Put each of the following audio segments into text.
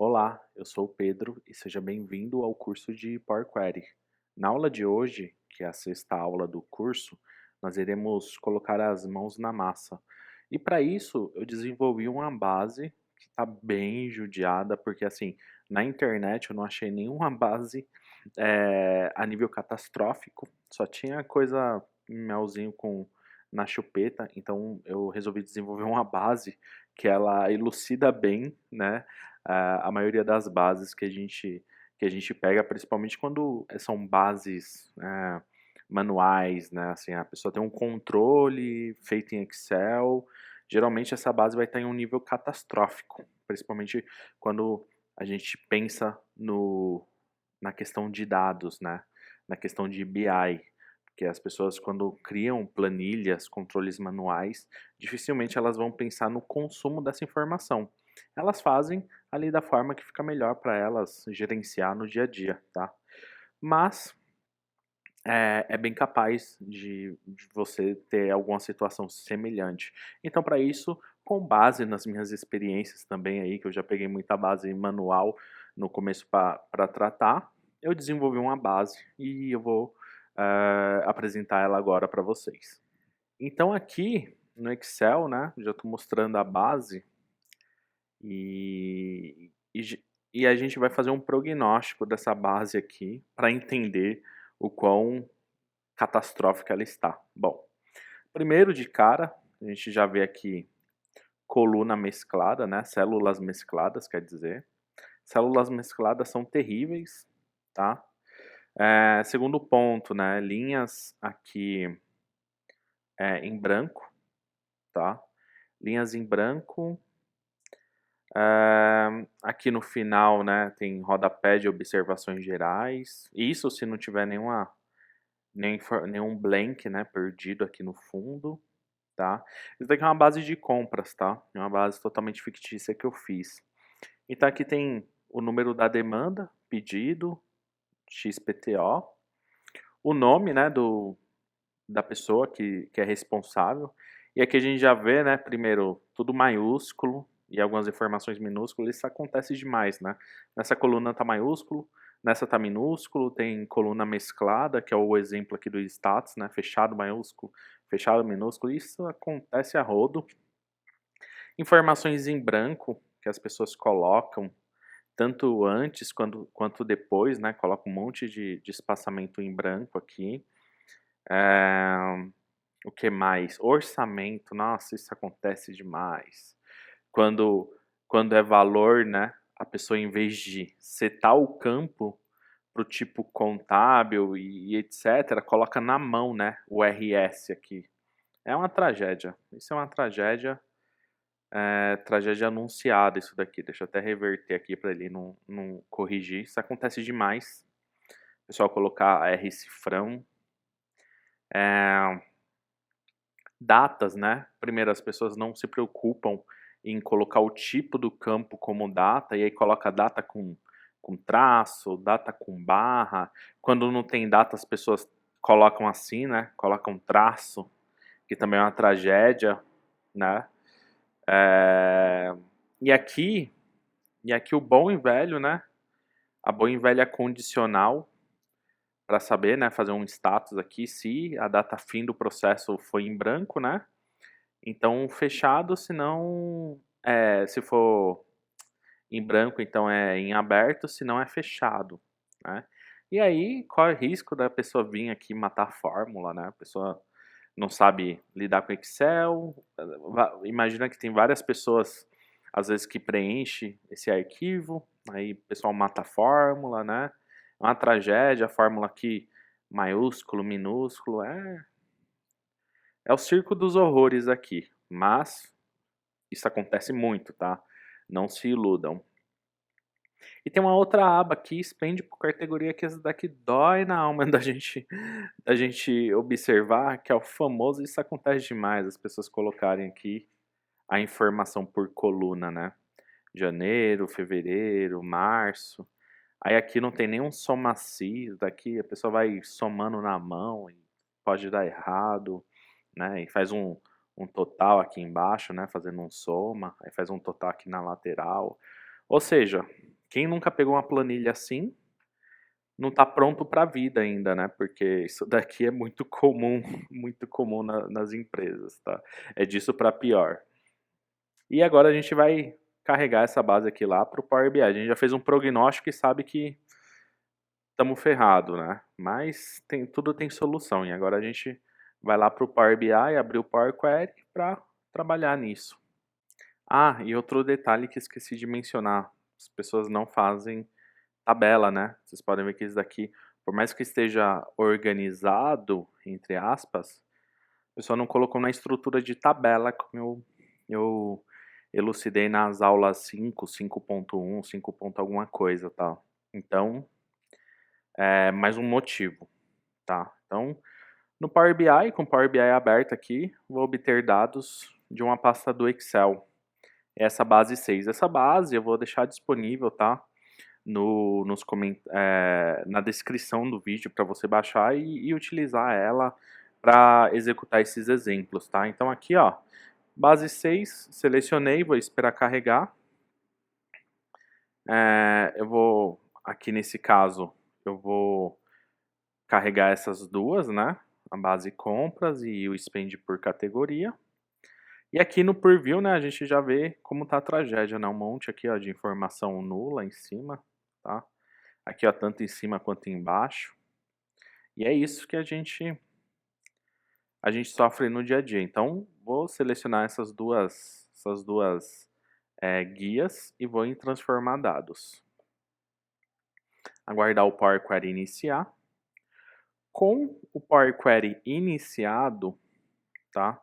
Olá, eu sou o Pedro e seja bem-vindo ao curso de Power Query. Na aula de hoje, que é a sexta aula do curso, nós iremos colocar as mãos na massa. E para isso, eu desenvolvi uma base que está bem judiada, porque assim, na internet eu não achei nenhuma base a nível catastrófico, só tinha coisa melzinho com na chupeta, então eu resolvi desenvolver uma base que ela elucida bem, né, a maioria das bases que a gente pega, principalmente quando são bases manuais, né? Assim, a pessoa tem um controle feito em Excel. Geralmente essa base vai estar em um nível catastrófico, principalmente quando a gente pensa no, na questão de dados, né? Na questão de BI. Porque as pessoas, quando criam planilhas, controles manuais, dificilmente elas vão pensar no consumo dessa informação. Elas fazem ali da forma que fica melhor para elas gerenciar no dia a dia, tá? Mas é bem capaz de você ter alguma situação semelhante. Então, para isso, com base nas minhas experiências também aí, que eu já peguei muita base manual no começo para tratar, eu desenvolvi uma base e eu vou apresentar ela agora para vocês. Então, aqui no Excel, né, já estou mostrando a base e, e, e a gente vai fazer um prognóstico dessa base aqui para entender o quão catastrófica ela está. Bom, primeiro de cara, a gente já vê aqui coluna mesclada, né? Células mescladas, quer dizer. Células mescladas são terríveis, tá? Segundo ponto, né? Linhas aqui em branco, tá? Linhas em branco. Aqui no final, né, tem rodapé de observações gerais. Isso se não tiver nenhum blank, né, perdido aqui no fundo, tá? Isso daqui é uma base de compras, tá? É uma base totalmente fictícia que eu fiz. Então aqui tem o número da demanda, pedido, XPTO, o nome, né, da pessoa que é responsável. E aqui a gente já vê, né, primeiro, tudo maiúsculo e algumas informações minúsculas. Isso acontece demais, né? Nessa coluna tá maiúsculo, nessa tá minúsculo, tem coluna mesclada, que é o exemplo aqui do status, né? Fechado maiúsculo, fechado minúsculo. Isso acontece a rodo. Informações em branco que as pessoas colocam, tanto antes quanto depois, né? Coloca um monte de espaçamento em branco aqui. O que mais? Orçamento, nossa, isso acontece demais. Quando, quando é valor, né? A pessoa, em vez de setar o campo para o tipo contábil e etc., coloca na mão, né? O RS aqui. É uma tragédia. Isso é uma tragédia anunciada, isso daqui. Deixa eu até reverter aqui para ele não corrigir. Isso acontece demais. O pessoal colocar R cifrão. Datas, né? Primeiro, as pessoas não se preocupam em colocar o tipo do campo como data, e aí coloca data com traço, data com barra. Quando não tem data, as pessoas colocam assim, né? Colocam traço, que também é uma tragédia, né? É... E aqui, e aqui o bom e velho, né? A boa e velha condicional, para saber, né? Fazer um status aqui, se a data fim do processo foi em branco, né? Então, fechado, se não. Se for em branco, então é em aberto, se não é fechado, né? E aí, corre o risco da pessoa vir aqui matar a fórmula, né? A pessoa não sabe lidar com Excel. Imagina que tem várias pessoas, às vezes, que preenche esse arquivo, aí o pessoal mata a fórmula, né? É uma tragédia, a fórmula aqui, maiúsculo, minúsculo, é o circo dos horrores aqui, mas isso acontece muito, tá? Não se iludam. E tem uma outra aba aqui, expande por categoria, que essa daqui dói na alma da gente observar, que é o famoso, isso acontece demais, as pessoas colocarem aqui a informação por coluna, né? Janeiro, fevereiro, março. Aí aqui não tem nenhum somaci, daqui a pessoa vai somando na mão e pode dar errado, né? E faz um total aqui embaixo, né? Fazendo um soma, aí faz um total aqui na lateral. Ou seja, Quem nunca pegou uma planilha assim, não está pronto para a vida ainda, né? Porque isso daqui é muito comum, muito comum nas empresas, tá? É disso para pior. E agora a gente vai carregar essa base aqui lá para o Power BI. A gente já fez um prognóstico e sabe que estamos ferrados, né? Mas tudo tem solução. E agora a gente vai lá para o Power BI, abrir o Power Query para trabalhar nisso. Ah, e outro detalhe que esqueci de mencionar. As pessoas não fazem tabela, né? Vocês podem ver que isso daqui, por mais que esteja organizado, entre aspas, a pessoa não colocou na estrutura de tabela, como eu elucidei nas aulas 5, 5.1, 5. Alguma coisa, tá? Então, é mais um motivo, tá? Então, no Power BI, com o Power BI aberto aqui, vou obter dados de uma pasta do Excel. Essa base 6. Essa base eu vou deixar disponível, tá? Na descrição do vídeo para você baixar e utilizar ela para executar esses exemplos, tá? Então aqui, ó, base 6, selecionei, vou esperar carregar. Eu vou, aqui nesse caso, eu vou carregar essas duas, né? A base compras e o spend por categoria. E aqui no preview, né, a gente já vê como tá a tragédia, né? Um monte aqui, ó, de informação nula em cima, tá? Aqui, ó, tanto em cima quanto embaixo. E é isso que a gente sofre no dia a dia. Então, vou selecionar essas duas guias e vou em transformar dados. Aguardar o Power Query iniciar. Com o Power Query iniciado, tá?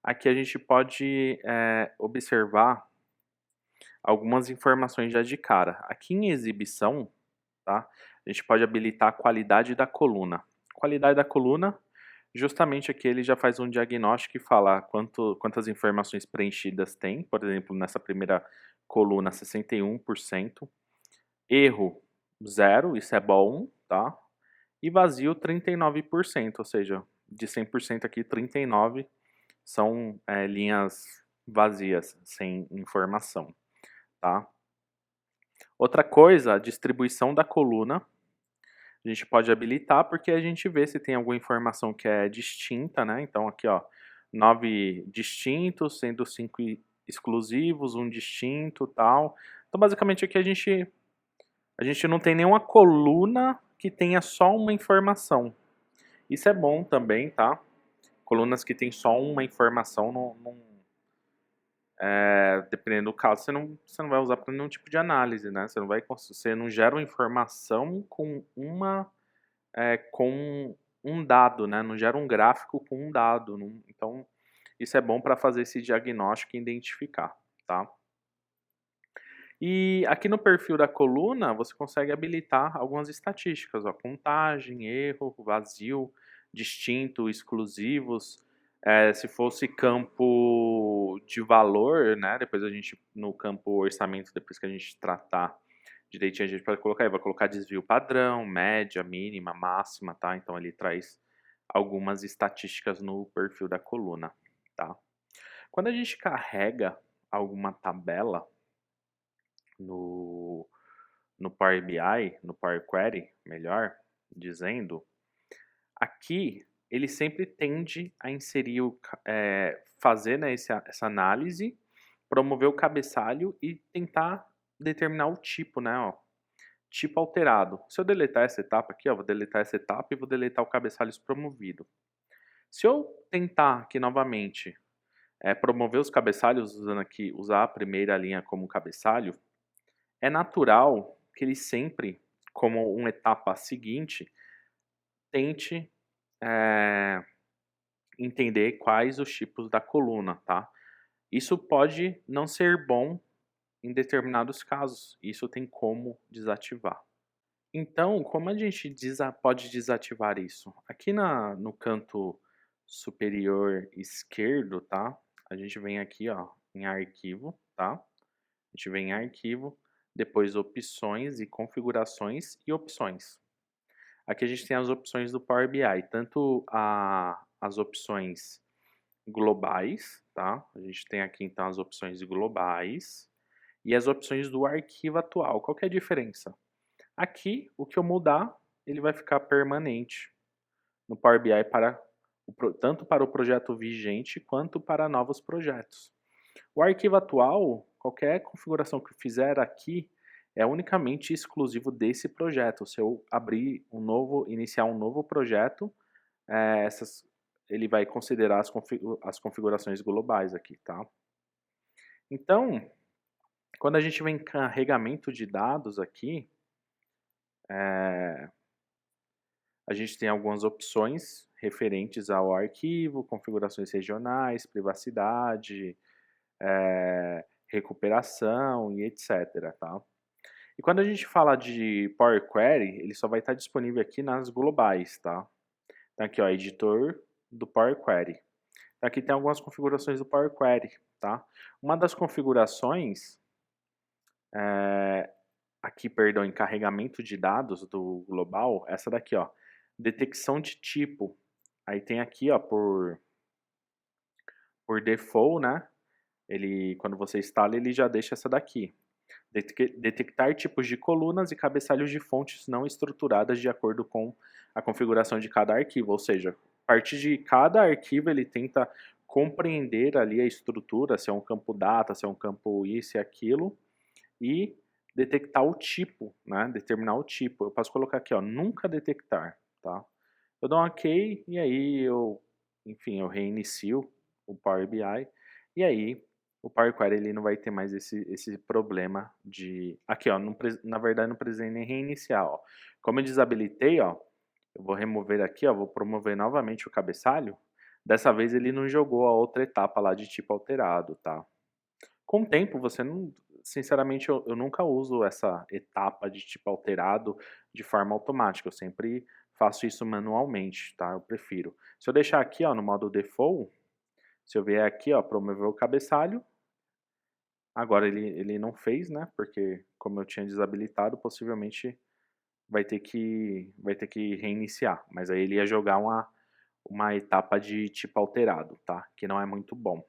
Aqui a gente pode observar algumas informações já de cara. Aqui em exibição, tá? A gente pode habilitar a qualidade da coluna. Qualidade da coluna, justamente aqui ele já faz um diagnóstico e fala quantas informações preenchidas tem. Por exemplo, nessa primeira coluna, 61%. Erro, 0, isso é bom, tá? E vazio, 39%, ou seja, de 100% aqui, 39% são linhas vazias, sem informação, tá? Outra coisa, a distribuição da coluna, a gente pode habilitar porque a gente vê se tem alguma informação que é distinta, né? Então aqui, ó, 9 distintos, sendo 5 exclusivos, 1 distinto, tal. Então basicamente aqui a gente não tem nenhuma coluna que tenha só uma informação. Isso é bom também, tá? Colunas que tem só uma informação dependendo do caso, você não vai usar para nenhum tipo de análise, né? Você não gera uma informação com com um dado, né? Não gera um gráfico com um dado. Então, isso é bom para fazer esse diagnóstico e identificar, tá? E aqui no perfil da coluna, você consegue habilitar algumas estatísticas, ó, contagem, erro, vazio, distinto, exclusivos. Se fosse campo de valor, né? Depois a gente, no campo orçamento, depois que a gente tratar direitinho, a gente pode colocar aí, vai colocar desvio padrão, média, mínima, máxima, tá? Então ele traz algumas estatísticas no perfil da coluna, tá? Quando a gente carrega alguma tabela no Power BI, no Power Query, melhor dizendo, aqui ele sempre tende a inserir, fazer, né, essa análise, promover o cabeçalho e tentar determinar o tipo, né, ó, tipo alterado. Se eu deletar essa etapa aqui, ó, vou deletar essa etapa e vou deletar o cabeçalho promovido. Se eu tentar aqui novamente promover os cabeçalhos usando aqui, usar a primeira linha como cabeçalho, é natural que ele sempre, como uma etapa seguinte, tente entender quais os tipos da coluna, tá? Isso pode não ser bom em determinados casos. Isso tem como desativar. Então, como a gente pode desativar isso? Aqui no canto superior esquerdo, tá? A gente vem aqui, ó, em arquivo, tá? A gente vem em arquivo, depois opções e configurações e opções. Aqui a gente tem as opções do Power BI, tanto as opções globais, tá? A gente tem aqui então as opções globais e as opções do arquivo atual. Qual que é a diferença? Aqui, o que eu mudar, ele vai ficar permanente no Power BI tanto para o projeto vigente quanto para novos projetos. O arquivo atual, qualquer configuração que eu fizer aqui, é unicamente exclusivo desse projeto. Se eu iniciar um novo projeto, ele vai considerar as configurações globais aqui, tá? Então, quando a gente vem em carregamento de dados aqui, a gente tem algumas opções referentes ao arquivo, configurações regionais, privacidade, recuperação e etc, tá? E quando a gente fala de Power Query, ele só vai estar disponível aqui nas globais, tá? Então aqui, ó, editor do Power Query. Então, aqui tem algumas configurações do Power Query, tá? Uma das configurações, em carregamento de dados do global, essa daqui, ó, detecção de tipo. Aí tem aqui, ó, por default, né? Quando você instala, ele já deixa essa daqui. Detectar tipos de colunas e cabeçalhos de fontes não estruturadas de acordo com a configuração de cada arquivo. Ou seja, a partir de cada arquivo ele tenta compreender ali a estrutura, se é um campo data, se é um campo isso e aquilo, e detectar o tipo, né? Determinar o tipo. Eu posso colocar aqui, ó, nunca detectar, tá? Eu dou um OK e aí eu reinicio o Power BI e aí o Power Query ele não vai ter mais esse problema de... Aqui, ó, na verdade não precisei nem reiniciar, ó. Como eu desabilitei, ó, eu vou remover aqui, ó, vou promover novamente o cabeçalho. Dessa vez ele não jogou a outra etapa lá de tipo alterado, tá? Com o tempo, você não... Sinceramente, eu nunca uso essa etapa de tipo alterado de forma automática. Eu sempre faço isso manualmente, tá? Eu prefiro. Se eu deixar aqui, ó, no modo default, se eu vier aqui, ó, promover o cabeçalho, agora ele não fez, né? Porque como eu tinha desabilitado, possivelmente vai ter que reiniciar. Mas aí ele ia jogar uma etapa de tipo alterado, tá? Que não é muito bom.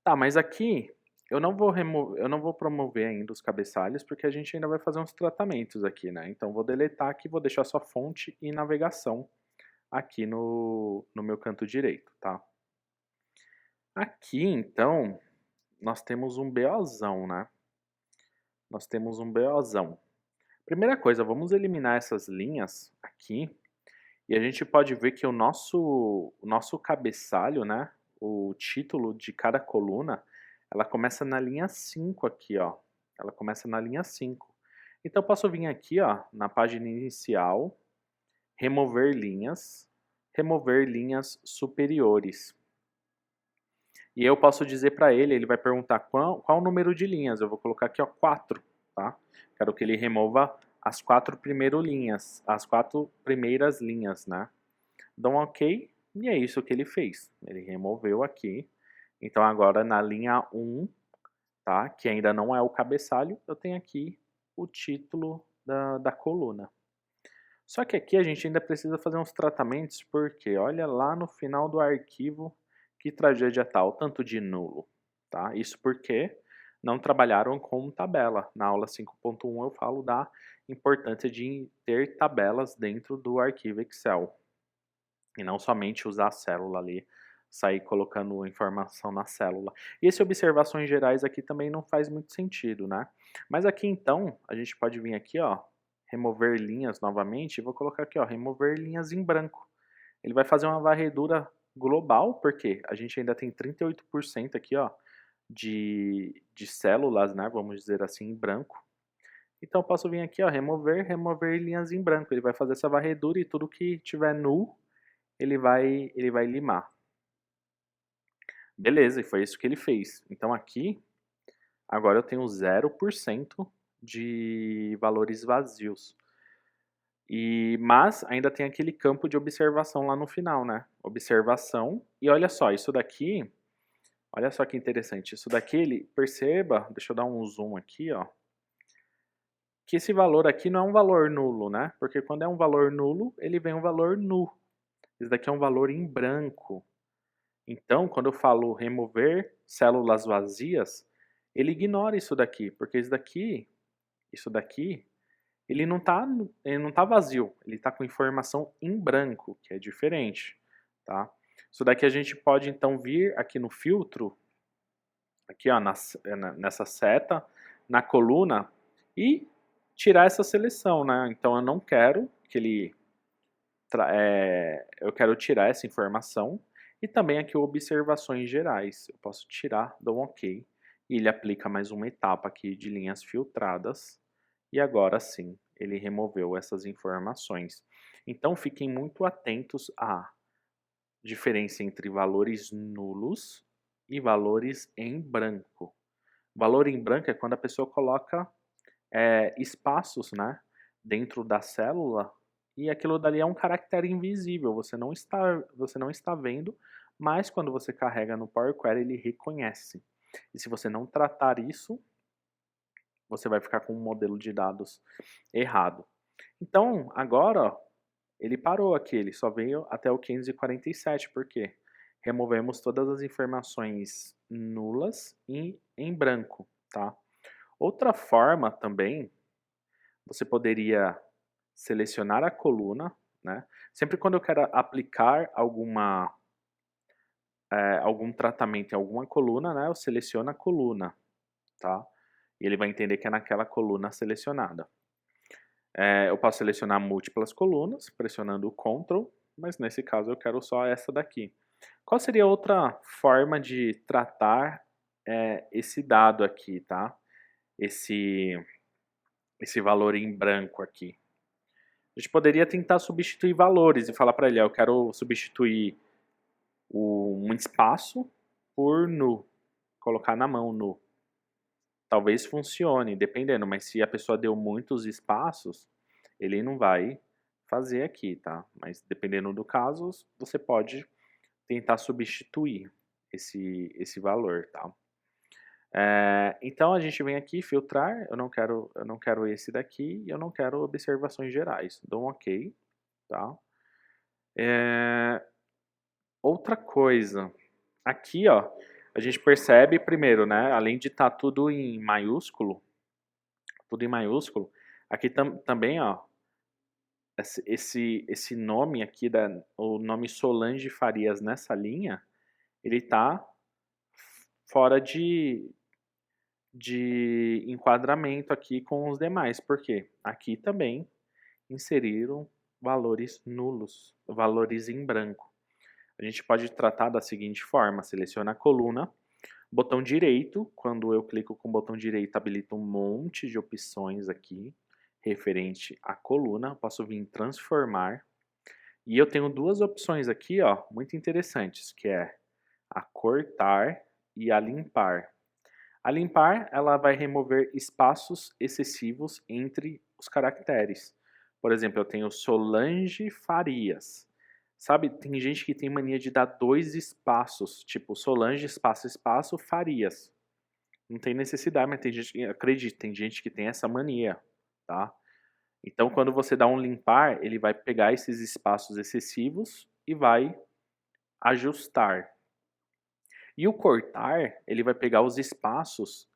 Tá, mas aqui eu não vou promover ainda os cabeçalhos, porque a gente ainda vai fazer uns tratamentos aqui, né? Então vou deletar aqui, vou deixar só fonte e navegação aqui no meu canto direito, tá? Aqui, então, nós temos um BOzão, né? Nós temos um BOzão. Primeira coisa, vamos eliminar essas linhas aqui. E a gente pode ver que o nosso cabeçalho, né? O título de cada coluna, ela começa na linha 5 aqui, ó. Ela começa na linha 5. Então eu posso vir aqui, ó, na página inicial, remover linhas superiores. E eu posso dizer para ele vai perguntar qual o número de linhas. Eu vou colocar aqui, ó, 4, tá? Quero que ele remova as 4 primeiras linhas, né? Dá um OK, e é isso que ele fez. Ele removeu aqui. Então agora na linha 1, tá? Que ainda não é o cabeçalho, eu tenho aqui o título da coluna. Só que aqui a gente ainda precisa fazer uns tratamentos, porque olha lá no final do arquivo que tragédia tal, tanto de nulo, tá? Isso porque não trabalharam com tabela. Na aula 5.1 eu falo da importância de ter tabelas dentro do arquivo Excel. E não somente usar a célula ali, sair colocando informação na célula. E esse observações gerais aqui também não faz muito sentido, né? Mas aqui então, a gente pode vir aqui, ó, remover linhas novamente, e vou colocar aqui, ó, remover linhas em branco. Ele vai fazer uma varredura global, porque a gente ainda tem 38% aqui, ó, de células, né, vamos dizer assim, em branco. Então eu posso vir aqui, ó, remover linhas em branco. Ele vai fazer essa varredura e tudo que tiver null, ele vai limar. Beleza, e foi isso que ele fez. Então aqui, agora eu tenho 0% de valores vazios. Mas ainda tem aquele campo de observação lá no final, né? Observação. E olha só, isso daqui, olha só que interessante. Isso daqui, perceba, deixa eu dar um zoom aqui, ó. Que esse valor aqui não é um valor nulo, né? Porque quando é um valor nulo, ele vem um valor nu. Isso daqui é um valor em branco. Então, quando eu falo remover células vazias, ele ignora isso daqui, porque isso daqui, ele não tá vazio, ele tá com informação em branco, que é diferente, tá? Isso daqui a gente pode então vir aqui no filtro, aqui ó, nessa seta, na coluna e tirar essa seleção, né? Então eu não quero que ele, eu quero tirar essa informação e também aqui observações gerais, eu posso tirar, dou um OK e ele aplica mais uma etapa aqui de linhas filtradas e agora sim ele removeu essas informações. Então fiquem muito atentos à diferença entre valores nulos e valores em branco. Valor em branco é quando a pessoa coloca espaços, né, dentro da célula e aquilo dali é um caractere invisível, você não está vendo, mas quando você carrega no Power Query ele reconhece. E se você não tratar isso, você vai ficar com um modelo de dados errado. Então, agora, ó, ele parou aqui, ele só veio até o 547, por quê? Removemos todas as informações nulas e em branco, tá? Outra forma também, você poderia selecionar a coluna, né? Sempre quando eu quero aplicar algum tratamento em alguma coluna, né? Eu seleciono a coluna, tá? E ele vai entender que é naquela coluna selecionada. Eu posso selecionar múltiplas colunas, pressionando o Ctrl, mas nesse caso eu quero só essa daqui. Qual seria outra forma de tratar esse dado aqui, tá? Esse valor em branco aqui. A gente poderia tentar substituir valores e falar para ele, eu quero substituir um espaço por nu, colocar na mão nu. Talvez funcione, dependendo, mas se a pessoa deu muitos espaços, ele não vai fazer aqui, tá? Mas dependendo do caso, você pode tentar substituir esse valor, tá? Então a gente vem aqui filtrar, eu não quero esse daqui e eu não quero observações gerais. Dou um OK, tá? Outra coisa, aqui ó, a gente percebe primeiro, né? Além de estar tudo em maiúsculo, aqui também ó, esse nome aqui, o nome Solange Farias nessa linha, ele tá fora de enquadramento aqui com os demais, porque aqui também inseriram valores nulos, valores em branco. A gente pode tratar da seguinte forma, seleciona a coluna, botão direito, quando eu clico com o botão direito habilita um monte de opções aqui, referente à coluna, posso vir em transformar, e eu tenho duas opções aqui, ó, muito interessantes, que é a cortar e a limpar. A limpar, ela vai remover espaços excessivos entre os caracteres. Por exemplo, eu tenho Solange Farias. Sabe, tem gente que tem mania de dar dois espaços, tipo Solange, espaço, espaço, Farias. Não tem necessidade, mas tem gente que, acredite, tem gente que tem essa mania, tá? Então, quando você dá um limpar, ele vai pegar esses espaços excessivos e vai ajustar. E o cortar, ele vai pegar os espaços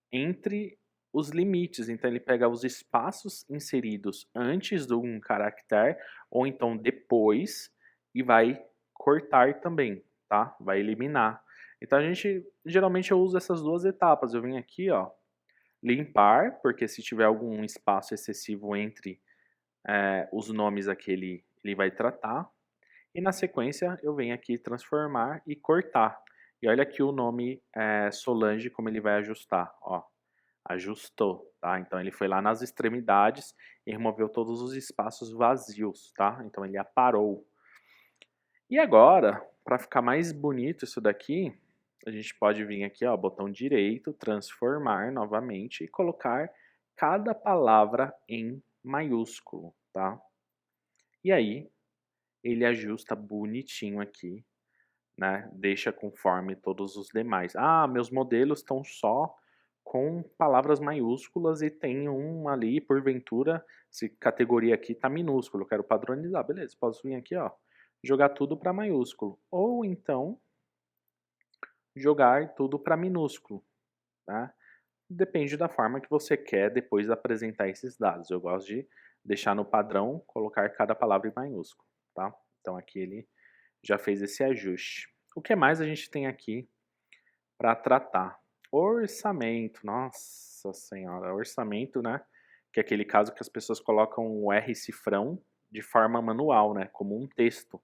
entre os limites. Então, ele pega os espaços inseridos antes de um caractere ou então depois e vai cortar também, tá? Vai eliminar. Então, geralmente eu uso essas duas etapas. Eu venho aqui, ó, limpar, porque se tiver algum espaço excessivo entre os nomes aqui, ele vai tratar. E na sequência, eu venho aqui transformar e cortar. E olha aqui o nome Solange, como ele vai ajustar, ó. Ajustou, tá? Então ele foi lá nas extremidades e removeu todos os espaços vazios, tá? Então ele aparou. E agora, para ficar mais bonito isso daqui, a gente pode vir aqui, ó, botão direito, transformar novamente e colocar cada palavra em maiúsculo, tá? E aí, ele ajusta bonitinho aqui, né? Deixa conforme todos os demais. Ah, meus modelos estão só com palavras maiúsculas e tem um ali, porventura, se categoria aqui tá minúsculo, eu quero padronizar, beleza, posso vir aqui, ó, jogar tudo para maiúsculo, ou então jogar tudo para minúsculo, né? Depende da forma que você quer depois apresentar esses dados. Eu gosto de deixar no padrão, colocar cada palavra em maiúsculo, tá? Então aqui ele já fez esse ajuste. O que mais a gente tem aqui para tratar? Orçamento, nossa senhora, orçamento, né? Que é aquele caso que as pessoas colocam o R cifrão de forma manual, né? Como um texto.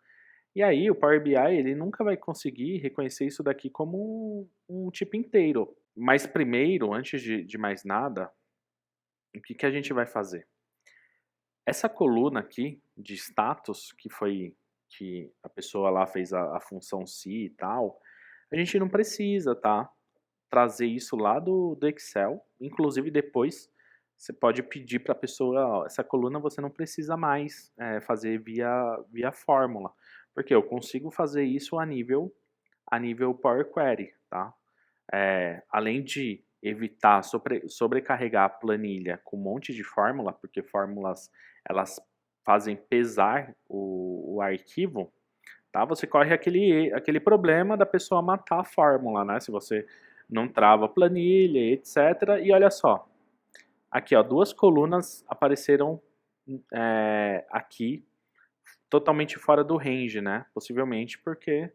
E aí o Power BI ele nunca vai conseguir reconhecer isso daqui como um tipo inteiro. Mas primeiro, antes de mais nada, o que, que a gente vai fazer? Essa coluna aqui de status, que a pessoa lá fez a função se e tal, a gente não precisa, tá? Trazer isso lá do Excel. Inclusive depois você pode pedir para a pessoa, ó, essa coluna você não precisa mais fazer via fórmula, porque eu consigo fazer isso a nível Power Query, tá? Além de evitar sobrecarregar a planilha com um monte de fórmula, porque fórmulas elas fazem pesar o arquivo, tá? Você corre aquele problema da pessoa matar a fórmula, né? Se você não trava a planilha, etc. E olha só, aqui ó, duas colunas apareceram aqui totalmente fora do range, né? Possivelmente porque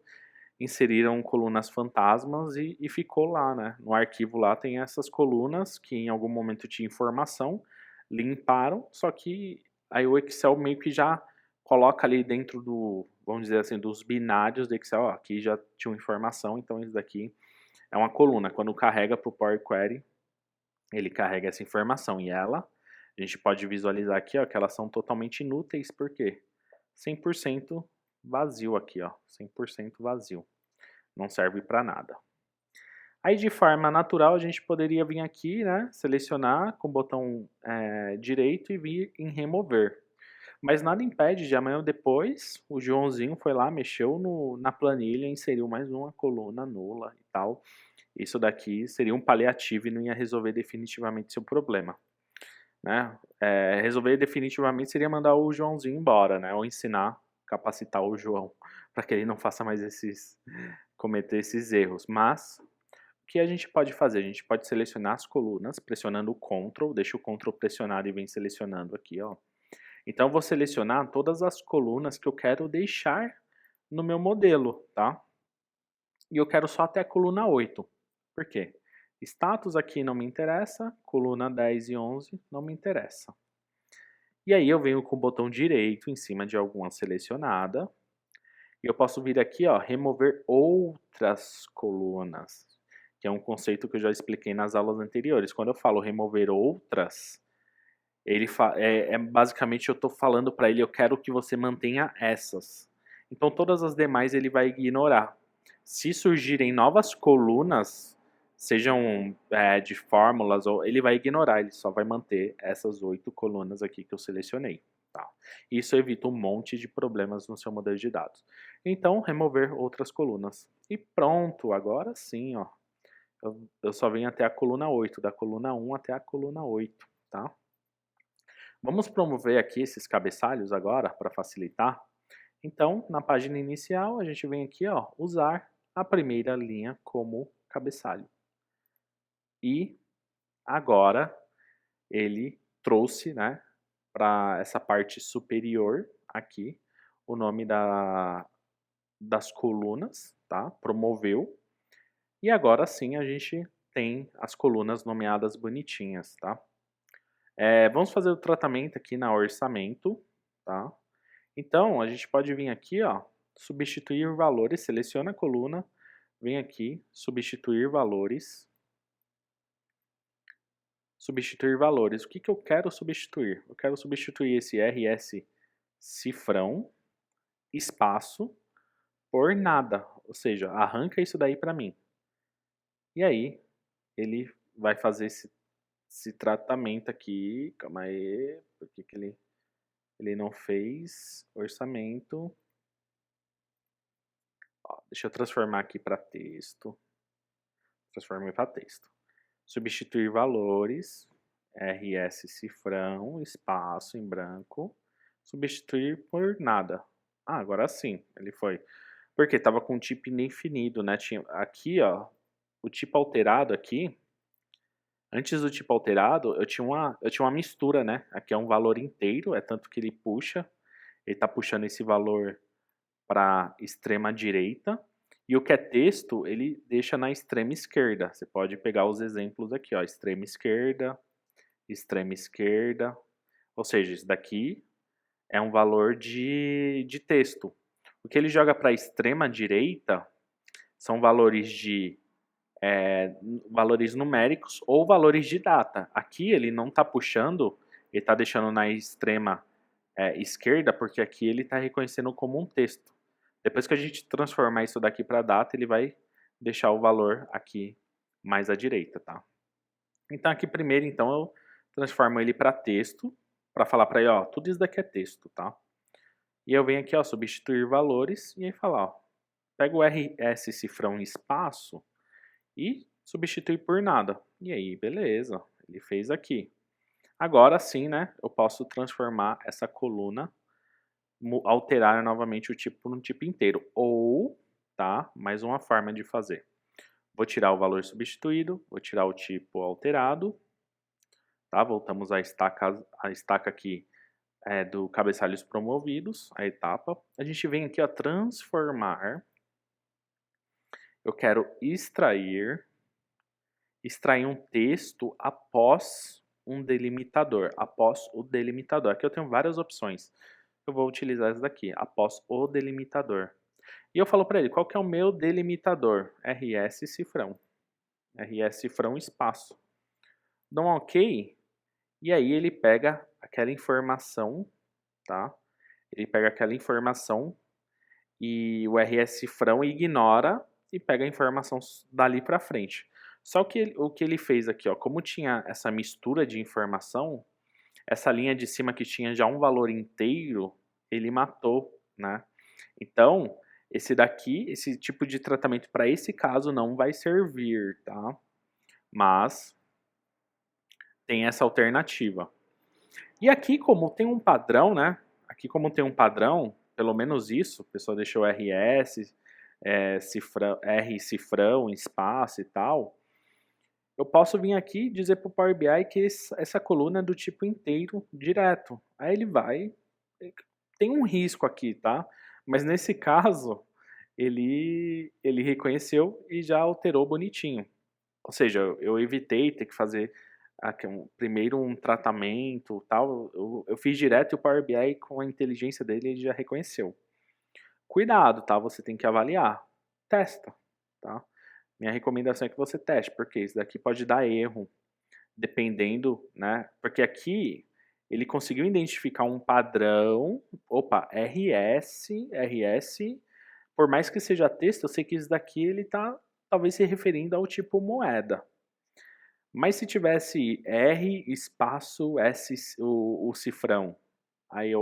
inseriram colunas fantasmas e ficou lá, né? No arquivo lá tem essas colunas que em algum momento tinha informação, limparam, só que aí o Excel meio que já coloca ali dentro vamos dizer assim, dos binários do Excel, ó, aqui já tinha informação, então isso daqui é uma coluna. Quando carrega para o Power Query, ele carrega essa informação e a gente pode visualizar aqui, ó, que elas são totalmente inúteis, por quê? 100% vazio aqui, ó, 100% vazio. Não serve para nada. Aí de forma natural a gente poderia vir aqui, né, selecionar com o botão direito e vir em remover. Mas nada impede de amanhã ou depois o Joãozinho foi lá, mexeu na planilha, inseriu mais uma coluna nula e tal. Isso daqui seria um paliativo e não ia resolver definitivamente seu problema, né? Resolver definitivamente seria mandar o Joãozinho embora, né? Ou ensinar, capacitar o João para que ele não faça mais cometer esses erros. Mas o que a gente pode fazer? A gente pode selecionar as colunas pressionando o Ctrl, deixa o Ctrl pressionado e vem selecionando aqui, ó. Então eu vou selecionar todas as colunas que eu quero deixar no meu modelo, tá? E eu quero só até a coluna 8. Por quê? Status aqui não me interessa, coluna 10 e 11 não me interessa. E aí eu venho com o botão direito em cima de alguma selecionada. E eu posso vir aqui, ó, remover outras colunas, que é um conceito que eu já expliquei nas aulas anteriores. Quando eu falo remover outras, basicamente eu estou falando para ele, eu quero que você mantenha essas. Então todas as demais ele vai ignorar. Se surgirem novas colunas, sejam de fórmulas, ele vai ignorar, ele só vai manter essas 8 colunas aqui que eu selecionei. Tá? Isso evita um monte de problemas no seu modelo de dados. Então, remover outras colunas. E pronto, agora sim, ó. Eu só venho até a coluna 8, da coluna 1 até a coluna 8, tá? Vamos promover aqui esses cabeçalhos agora, para facilitar. Então, na página inicial, a gente vem aqui, ó, usar a primeira linha como cabeçalho. E agora ele trouxe, né, para essa parte superior aqui, o nome das colunas, tá? Promoveu. E agora sim a gente tem as colunas nomeadas bonitinhas, tá? Vamos fazer o tratamento aqui na orçamento, tá? Então, a gente pode vir aqui, ó, substituir valores, seleciona a coluna, vem aqui, substituir valores. Substituir valores. O que eu quero substituir? Eu quero substituir esse RS cifrão, espaço, por nada. Ou seja, arranca isso daí para mim. E aí, ele vai fazer esse tratamento aqui. Calma aí, por que ele não fez orçamento? Ó, deixa eu transformar aqui para texto. Transformei para texto. Substituir valores, RS cifrão, espaço em branco, substituir por nada. Ah, agora sim, ele foi. Porque estava com tipo indefinido, né? Tinha aqui, ó, o tipo alterado aqui Antes do tipo alterado, eu tinha uma mistura, né? Aqui é um valor inteiro, é tanto que ele está puxando esse valor para extrema direita. E o que é texto, ele deixa na extrema esquerda. Você pode pegar os exemplos aqui, ó, extrema esquerda. Ou seja, isso daqui é um valor de texto. O que ele joga para a extrema direita são valores numéricos ou valores de data. Aqui ele não está puxando, ele está deixando na extrema esquerda, porque aqui ele está reconhecendo como um texto. Depois que a gente transformar isso daqui para data, ele vai deixar o valor aqui mais à direita, tá? Então aqui primeiro, então, eu transformo ele para texto, para falar para ele, ó, tudo isso daqui é texto, tá? E eu venho aqui, ó, substituir valores e aí falar, ó, pega o RS cifrão espaço e substitui por nada. E aí, beleza, ele fez aqui. Agora sim, né, eu posso transformar essa coluna, alterar novamente o tipo no tipo inteiro. Ou, tá, mais uma forma de fazer. Vou tirar o valor substituído, vou tirar o tipo alterado, tá? Voltamos à estaca aqui do cabeçalhos promovidos, a etapa. A gente vem aqui, ó, transformar. Eu quero extrair um texto após um delimitador, após o delimitador. Aqui eu tenho várias opções. Eu vou utilizar essa daqui, após o delimitador. E eu falo para ele, qual que é o meu delimitador? RS cifrão. RS cifrão espaço. Dou um OK, e aí ele pega aquela informação, tá? Ele pega aquela informação e o RS cifrão ignora e pega a informação dali para frente. Só que o que ele fez aqui, ó, como tinha essa mistura de informação, essa linha de cima que tinha já um valor inteiro, ele matou, né? Então, esse tipo de tratamento para esse caso não vai servir, tá? Mas tem essa alternativa. E aqui, como tem um padrão, né? Aqui, como tem um padrão, pelo menos isso, a pessoa deixou RS, R cifrão, espaço e tal. Eu posso vir aqui e dizer para o Power BI que essa coluna é do tipo inteiro direto. Aí ele vai. Tem um risco aqui, tá? Mas nesse caso, ele reconheceu e já alterou bonitinho. Ou seja, eu evitei ter que fazer primeiro um tratamento tal. Eu fiz direto e o Power BI, com a inteligência dele, ele já reconheceu. Cuidado, tá? Você tem que avaliar. Testa, tá? Minha recomendação é que você teste, porque isso daqui pode dar erro, dependendo, né? Porque aqui ele conseguiu identificar um padrão. Opa, RS. Por mais que seja texto, eu sei que isso daqui ele tá talvez se referindo ao tipo moeda. Mas se tivesse R espaço S, o cifrão, aí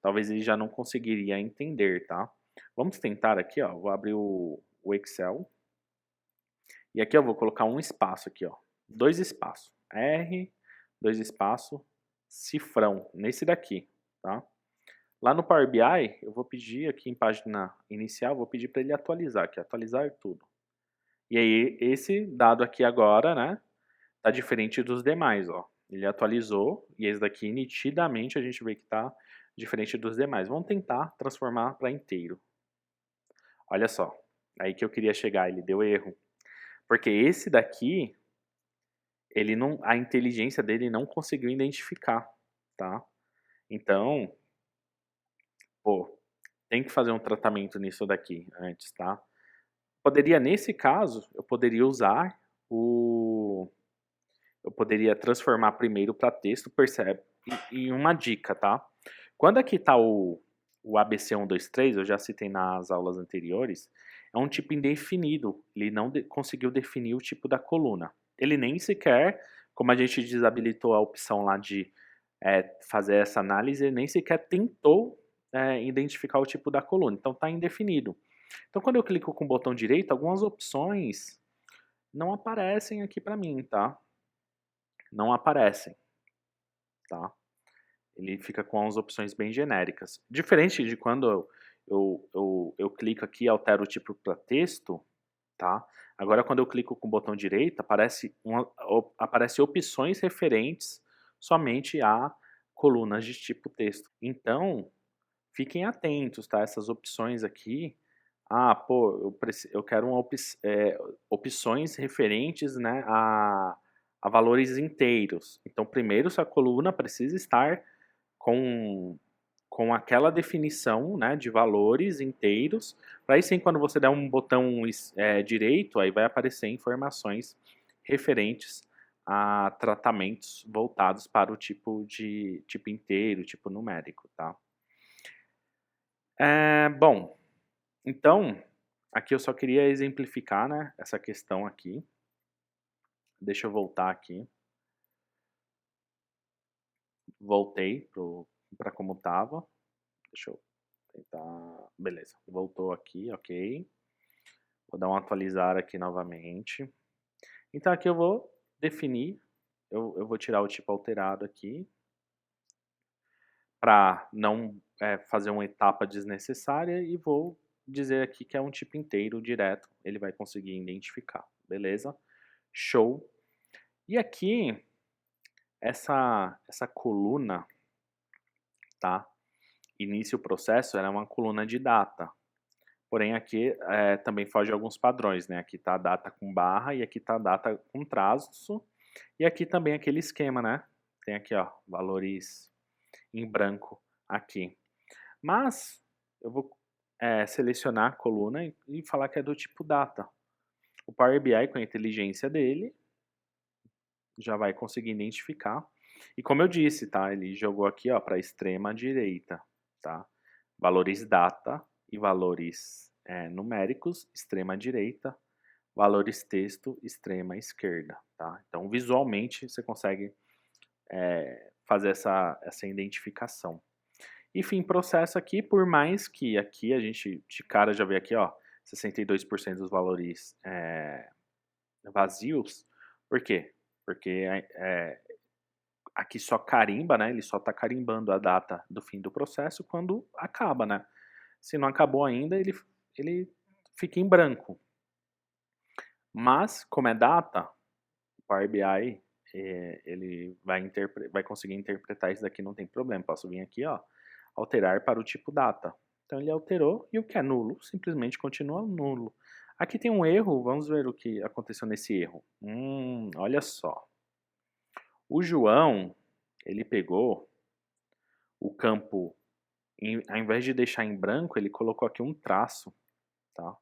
talvez ele já não conseguiria entender, tá? Vamos tentar aqui, ó. Vou abrir o Excel. E aqui eu vou colocar um espaço aqui, ó. 2 espaços. R, 2 espaços, cifrão. Nesse daqui, tá? Lá no Power BI, eu vou pedir aqui em página inicial, vou pedir para ele atualizar aqui, atualizar tudo. E aí, esse dado aqui agora, né, tá diferente dos demais, ó. Ele atualizou e esse daqui, nitidamente, a gente vê que tá diferente dos demais. Vamos tentar transformar para inteiro. Olha só, aí que eu queria chegar, ele deu erro. Porque esse daqui, a inteligência dele não conseguiu identificar, tá? Então, pô, tem que fazer um tratamento nisso daqui antes, tá? Nesse caso, eu poderia usar eu poderia transformar primeiro para texto, percebe? E uma dica, tá? Quando aqui tá o ABC123, eu já citei nas aulas anteriores, é um tipo indefinido. Ele não conseguiu definir o tipo da coluna. Ele nem sequer, como a gente desabilitou a opção lá de fazer essa análise, ele nem sequer tentou identificar o tipo da coluna. Então tá indefinido. Então quando eu clico com o botão direito, algumas opções não aparecem aqui para mim, tá? Não aparecem, tá? Ele fica com as opções bem genéricas. Diferente de quando eu clico aqui e altero o tipo para texto, tá? Agora, quando eu clico com o botão direito, aparece opções referentes somente a colunas de tipo texto. Então, fiquem atentos, tá? Essas opções aqui. Ah, pô, eu quero opções referentes, né, a valores inteiros. Então, primeiro, sua coluna precisa estar com, com aquela definição, né, de valores inteiros. Para aí sim, quando você der um botão direito, aí vai aparecer informações referentes a tratamentos voltados para o tipo inteiro, tipo numérico, tá? Bom, então, aqui eu só queria exemplificar, né, essa questão aqui. Deixa eu voltar aqui. Voltei para como estava. Deixa eu tentar. Beleza, voltou aqui, ok. Vou dar uma atualizar aqui novamente. Então aqui eu vou definir, eu vou tirar o tipo alterado aqui, para não fazer uma etapa desnecessária, e vou dizer aqui que é um tipo inteiro direto, ele vai conseguir identificar, beleza? Show! E aqui, essa coluna, tá? Início processo, ela é uma coluna de data. Porém, aqui também foge alguns padrões, né? Aqui está a data com barra e aqui está a data com traço. E aqui também aquele esquema, né? Tem aqui, ó, valores em branco aqui. Mas eu vou selecionar a coluna e falar que é do tipo data. O Power BI, com a inteligência dele, já vai conseguir identificar. E como eu disse, tá? Ele jogou aqui, ó, para a extrema direita, tá? Valores data e valores numéricos, extrema direita, valores texto, extrema esquerda, tá? Então, visualmente, você consegue fazer essa identificação. E fim processo aqui, por mais que aqui a gente de cara já vê aqui, ó, 62% dos valores vazios. Por quê? Porque aqui só carimba, né? Ele só está carimbando a data do fim do processo quando acaba, né? Se não acabou ainda, ele fica em branco. Mas, como é data, o Power BI ele vai conseguir interpretar isso daqui, não tem problema. Posso vir aqui, ó, alterar para o tipo data. Então ele alterou, e o que é nulo simplesmente continua nulo. Aqui tem um erro, vamos ver o que aconteceu nesse erro. Olha só. O João, ele pegou o campo, ao invés de deixar em branco, ele colocou aqui um traço, tá?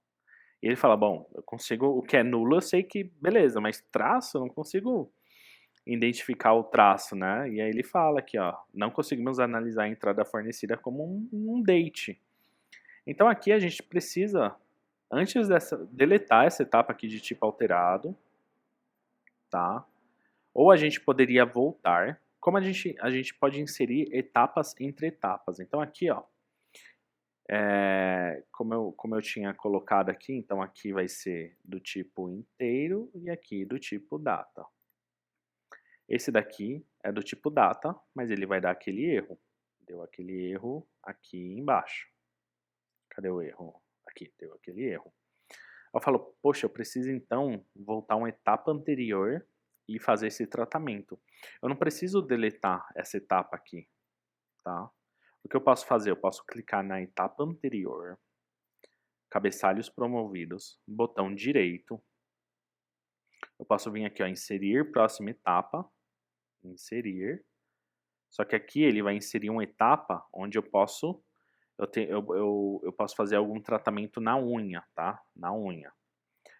E ele fala, bom, eu consigo, o que é nulo eu sei que, beleza, mas traço eu não consigo identificar o traço, né? E aí ele fala aqui, ó, não conseguimos analisar a entrada fornecida como um date. Então aqui a gente precisa, antes deletar essa etapa aqui de tipo alterado, tá? Ou a gente poderia voltar. Como a gente pode inserir etapas entre etapas. Então aqui, ó, como eu tinha colocado aqui, então aqui vai ser do tipo inteiro e aqui do tipo data. Esse daqui é do tipo data, mas ele vai dar aquele erro. Deu aquele erro aqui embaixo. Cadê o erro? Aqui, deu aquele erro. Eu falo, poxa, eu preciso então voltar uma etapa anterior e fazer esse tratamento. Eu não preciso deletar essa etapa aqui, tá? O que eu posso fazer? Eu posso clicar na etapa anterior, cabeçalhos promovidos, botão direito. Eu posso vir aqui, ó, inserir próxima etapa, inserir. Só que aqui ele vai inserir uma etapa onde eu posso fazer algum tratamento na unha, tá? Na unha.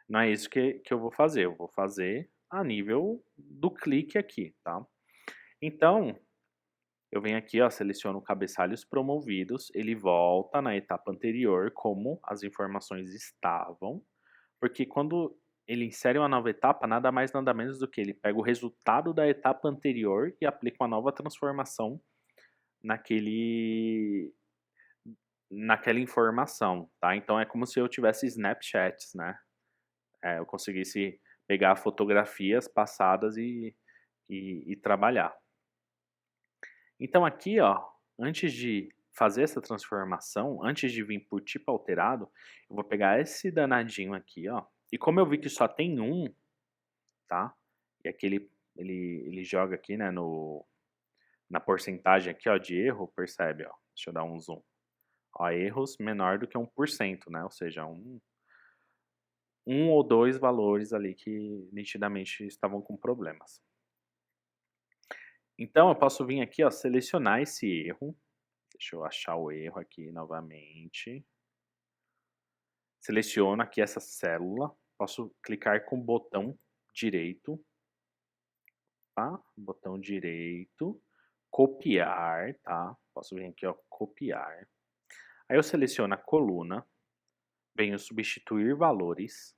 Não é isso que eu vou fazer. Eu vou fazer a nível do clique aqui, tá? Então, eu venho aqui, ó, seleciono cabeçalhos promovidos, ele volta na etapa anterior como as informações estavam, porque quando ele insere uma nova etapa, nada mais nada menos do que ele pega o resultado da etapa anterior e aplica uma nova transformação naquela informação, tá? Então é como se eu tivesse Snapchats, né? Eu conseguisse pegar fotografias passadas e trabalhar. Então aqui, ó, antes de fazer essa transformação, antes de vir por tipo alterado, eu vou pegar esse danadinho aqui, ó, E como eu vi que só tem um, tá? E aqui ele joga aqui, né, na porcentagem aqui, ó, de erro, percebe, ó. Deixa eu dar um zoom. Ó, erros menor do que 1%, né? Ou seja, um ou dois valores ali que nitidamente estavam com problemas. Então, eu posso vir aqui, ó, selecionar esse erro. Deixa eu achar o erro aqui novamente. Seleciono aqui essa célula. Posso clicar com o botão direito. Tá? Botão direito. Copiar, tá? Posso vir aqui, ó, copiar. Aí eu seleciono a coluna. Venho substituir valores.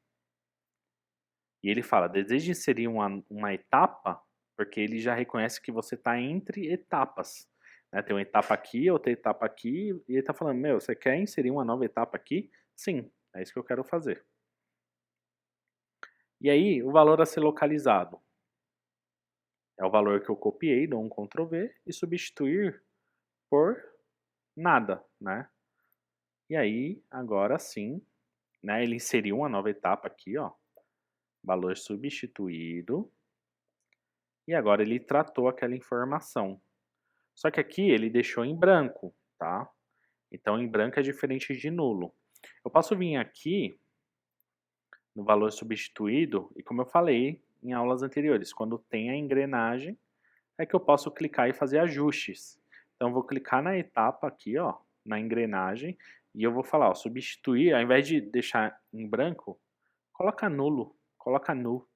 E ele fala, deseja inserir uma etapa, porque ele já reconhece que você está entre etapas. Né? Tem uma etapa aqui, outra etapa aqui, e ele está falando, meu, você quer inserir uma nova etapa aqui? Sim, é isso que eu quero fazer. E aí, o valor a ser localizado é o valor que eu copiei, dou um Ctrl V, e substituir por nada, né? E aí, agora sim, né, ele inseriu uma nova etapa aqui, ó, valor substituído, e agora ele tratou aquela informação. Só que aqui ele deixou em branco, tá? Então em branco é diferente de nulo. Eu posso vir aqui no valor substituído e como eu falei em aulas anteriores, quando tem a engrenagem é que eu posso clicar e fazer ajustes. Então eu vou clicar na etapa aqui, ó, na engrenagem e eu vou falar, ó, substituir, ao invés de deixar em branco, coloca nulo, coloca null.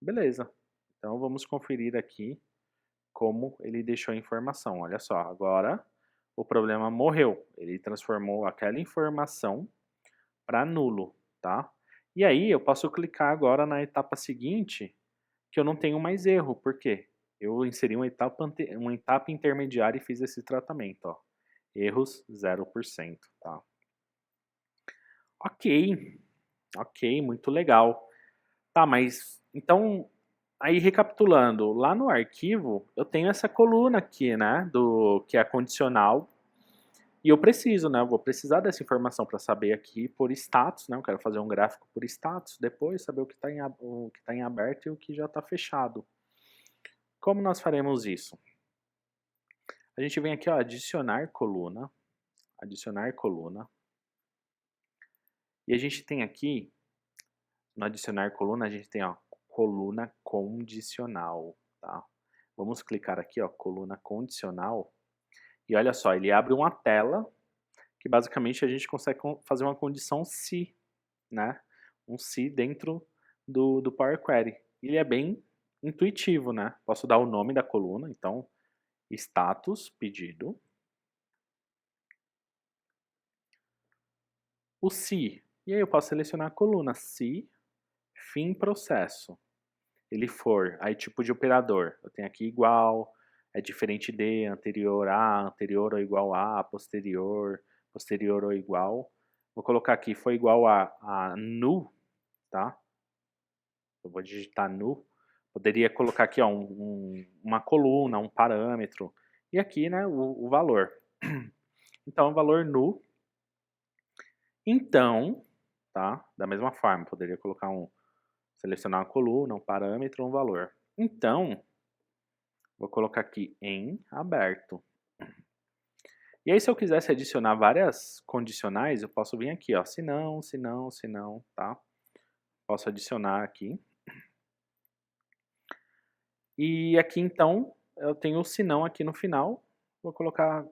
Beleza. Então vamos conferir aqui como ele deixou a informação. Olha só, agora o problema morreu. Ele transformou aquela informação para nulo, tá? E aí eu posso clicar agora na etapa seguinte, que eu não tenho mais erro. Por quê? Eu inseri uma etapa intermediária e fiz esse tratamento, ó. Erros 0%, tá? Ok, ok, muito legal. Tá, mas então aí, recapitulando, lá no arquivo, eu tenho essa coluna aqui, né, que é condicional, e eu preciso, né, eu vou precisar dessa informação para saber aqui por status, né, eu quero fazer um gráfico por status, depois saber o que está em aberto e o que já está fechado. Como nós faremos isso? A gente vem aqui, ó, adicionar coluna, e a gente tem aqui, no adicionar coluna, a gente tem, ó, coluna condicional, tá? Vamos clicar aqui, ó, coluna condicional. E olha só, ele abre uma tela que basicamente a gente consegue fazer uma condição se, né? Um se dentro do Power Query. Ele é bem intuitivo, né? Posso dar o nome da coluna, então, status, pedido. O se, e aí eu posso selecionar a coluna se, fim processo. Ele for, aí tipo de operador, eu tenho aqui igual, é diferente de, anterior a, anterior ou igual a, posterior, posterior ou igual. Vou colocar aqui, foi igual a nu, tá? Eu vou digitar nu. Poderia colocar aqui ó, uma coluna, um parâmetro. E aqui, né, o valor. Então, o valor nu. Então, tá? Da mesma forma, poderia colocar selecionar uma coluna, um parâmetro, um valor. Então, vou colocar aqui em aberto. E aí, se eu quisesse adicionar várias condicionais, eu posso vir aqui, ó, se não, se não, se não, tá? Posso adicionar aqui. E aqui, então, eu tenho o se não aqui no final. Vou colocar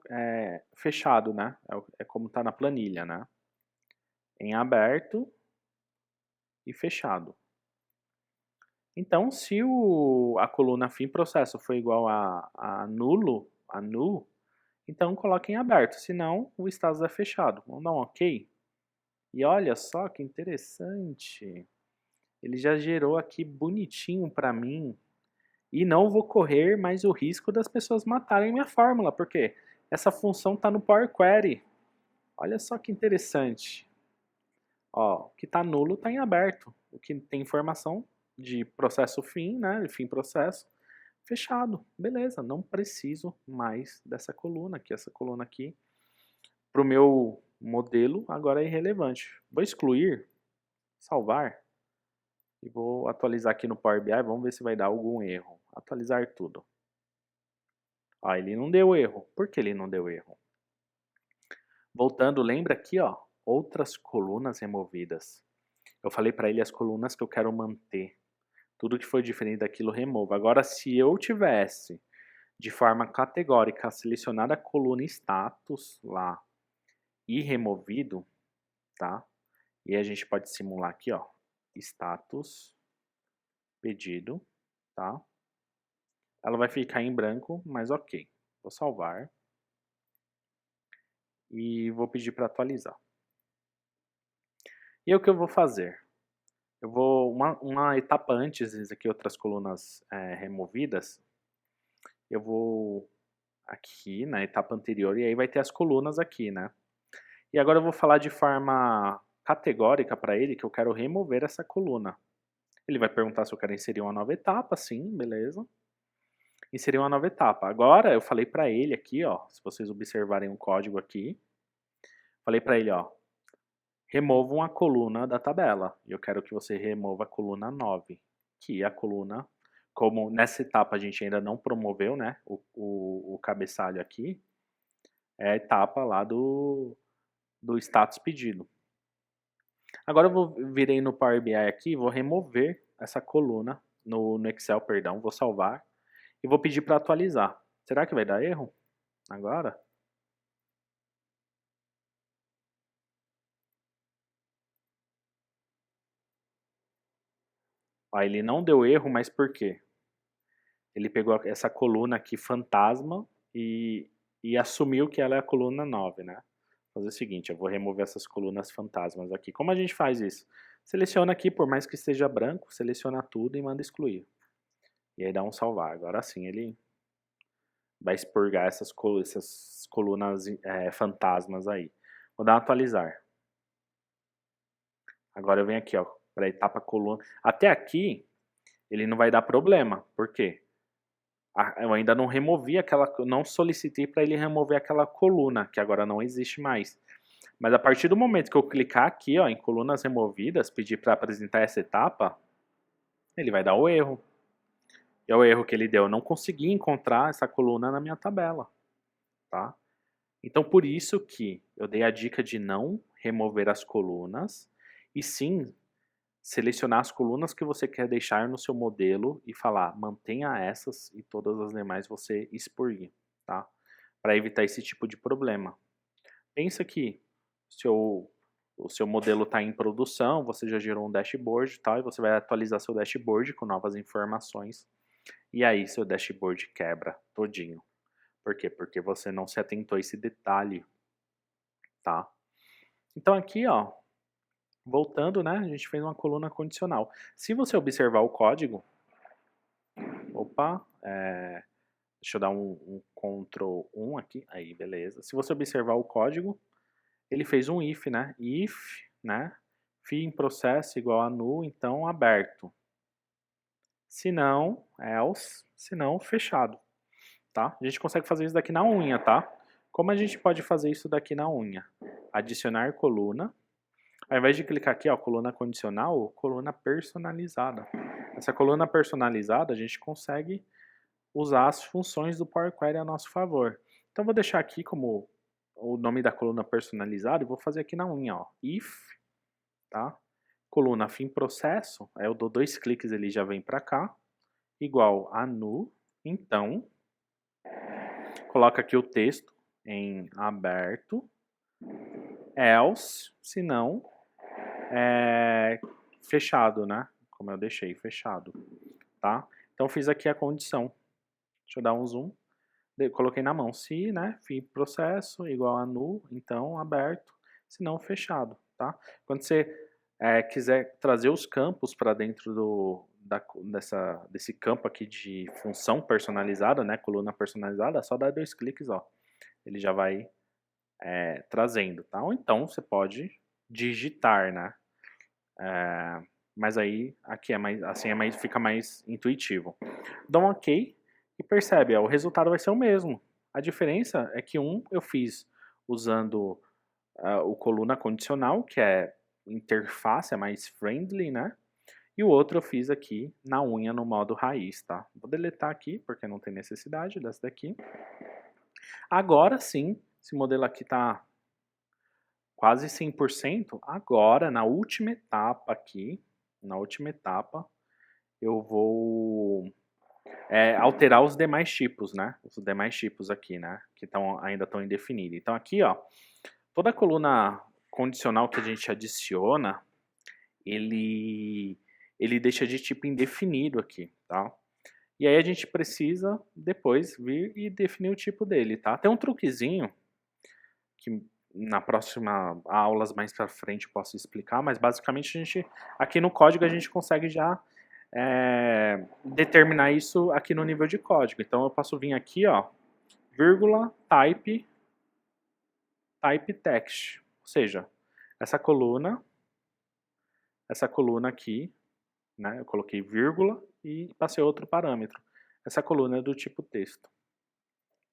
fechado, né? É como está na planilha, né? Em aberto e fechado. Então, se a coluna fim processo for igual a nulo, a null, então coloque em aberto, senão o status é fechado. Vamos dar um OK? E olha só que interessante. Ele já gerou aqui bonitinho para mim. E não vou correr mais o risco das pessoas matarem minha fórmula, porque essa função está no Power Query. Olha só que interessante. Ó, o que está nulo está em aberto. O que tem informação de processo fim, né, fim processo, fechado. Beleza, não preciso mais dessa coluna aqui. Essa coluna aqui, para o meu modelo, agora é irrelevante. Vou excluir, salvar. E vou atualizar aqui no Power BI, vamos ver se vai dar algum erro. Atualizar tudo. Ó, ele não deu erro. Por que ele não deu erro? Voltando, lembra aqui, ó, outras colunas removidas. Eu falei para ele as colunas que eu quero manter. Tudo que foi diferente daquilo remova. Agora, se eu tivesse de forma categórica selecionado a coluna status lá e removido, tá? E a gente pode simular aqui, ó, status pedido, tá? Ela vai ficar em branco, mas ok. Vou salvar e vou pedir para atualizar. E o que eu vou fazer? Eu vou, uma etapa antes aqui, outras colunas removidas, eu vou aqui na etapa anterior e aí vai ter as colunas aqui, né? E agora eu vou falar de forma categórica para ele que eu quero remover essa coluna. Ele vai perguntar se eu quero inserir uma nova etapa, sim, beleza. Inserir uma nova etapa. Agora eu falei para ele aqui, ó, se vocês observarem o código aqui, falei para ele, ó, remova uma coluna da tabela. E eu quero que você remova a coluna 9, que é a coluna, como nessa etapa a gente ainda não promoveu, né, o cabeçalho aqui, é a etapa lá do status pedido. Agora eu virei no Power BI aqui, vou remover essa coluna no Excel, perdão, vou salvar e vou pedir para atualizar. Será que vai dar erro agora? Ó, ele não deu erro, mas por quê? Ele pegou essa coluna aqui fantasma e assumiu que ela é a coluna 9, né? Vou fazer o seguinte, eu vou remover essas colunas fantasmas aqui. Como a gente faz isso? Seleciona aqui, por mais que esteja branco, seleciona tudo e manda excluir. E aí dá um salvar. Agora sim ele vai expurgar essas colunas fantasmas aí. Vou dar um atualizar. Agora eu venho aqui, ó, para a etapa coluna. Até aqui ele não vai dar problema. Por quê? Eu ainda não removi aquela, não solicitei para ele remover aquela coluna, que agora não existe mais. Mas a partir do momento que eu clicar aqui, ó, em colunas removidas, pedir para apresentar essa etapa, ele vai dar o erro. E é o erro que ele deu. Eu não consegui encontrar essa coluna na minha tabela, tá? Então, por isso que eu dei a dica de não remover as colunas, e sim selecionar as colunas que você quer deixar no seu modelo e falar, mantenha essas e todas as demais você expurgue, tá? Para evitar esse tipo de problema. Pensa que o seu modelo está em produção, você já gerou um dashboard e tal, e você vai atualizar seu dashboard com novas informações, e aí seu dashboard quebra todinho. Por quê? Porque você não se atentou a esse detalhe, tá? Então aqui, ó, voltando, né, a gente fez uma coluna condicional. Se você observar o código, opa, deixa eu dar um Ctrl 1 aqui, aí beleza. Se você observar o código, ele fez um if, né, if, né, fim processo igual a null, então aberto. Se não, else, se não, fechado, tá? A gente consegue fazer isso daqui na unha, tá? Como a gente pode fazer isso daqui na unha? Adicionar coluna. Ao invés de clicar aqui, ó, coluna condicional, coluna personalizada. Essa coluna personalizada, a gente consegue usar as funções do Power Query a nosso favor. Então, vou deixar aqui como o nome da coluna personalizada e vou fazer aqui na unha, ó, if, tá? Coluna fim processo, aí eu dou 2 cliques, ele já vem para cá, igual a null, então, coloca aqui o texto em aberto, else, se não, fechado, né? Como eu deixei fechado, tá? Então fiz aqui a condição. Deixa eu dar um zoom. Coloquei na mão, se, né? Fim processo igual a null, então aberto, se não fechado, tá? Quando você quiser trazer os campos para dentro desse campo aqui de função personalizada, né? Coluna personalizada, é só dar 2 cliques, ó. Ele já vai trazendo, tá? Ou então você pode digitar, né? Mas aí aqui assim fica mais intuitivo. Dá um OK e percebe, ó, o resultado vai ser o mesmo. A diferença é que eu fiz usando o coluna condicional, que é interface, é mais friendly, né? E o outro eu fiz aqui na unha no modo raiz, tá? Vou deletar aqui, porque não tem necessidade dessa daqui. Agora sim, esse modelo aqui tá quase 100%. Agora, na última etapa aqui, eu vou alterar os demais tipos, né? Os demais tipos aqui, né? Que ainda estão indefinidos. Então aqui, ó, toda a coluna condicional que a gente adiciona, ele deixa de tipo indefinido aqui, tá? E aí a gente precisa depois vir e definir o tipo dele, tá? Tem um truquezinho que na próxima aulas mais para frente eu posso explicar, mas basicamente a gente aqui no código a gente consegue já determinar isso aqui no nível de código. Então eu posso vir aqui, ó, vírgula type text, ou seja, essa coluna aqui, né? Eu coloquei vírgula e passei outro parâmetro. Essa coluna é do tipo texto,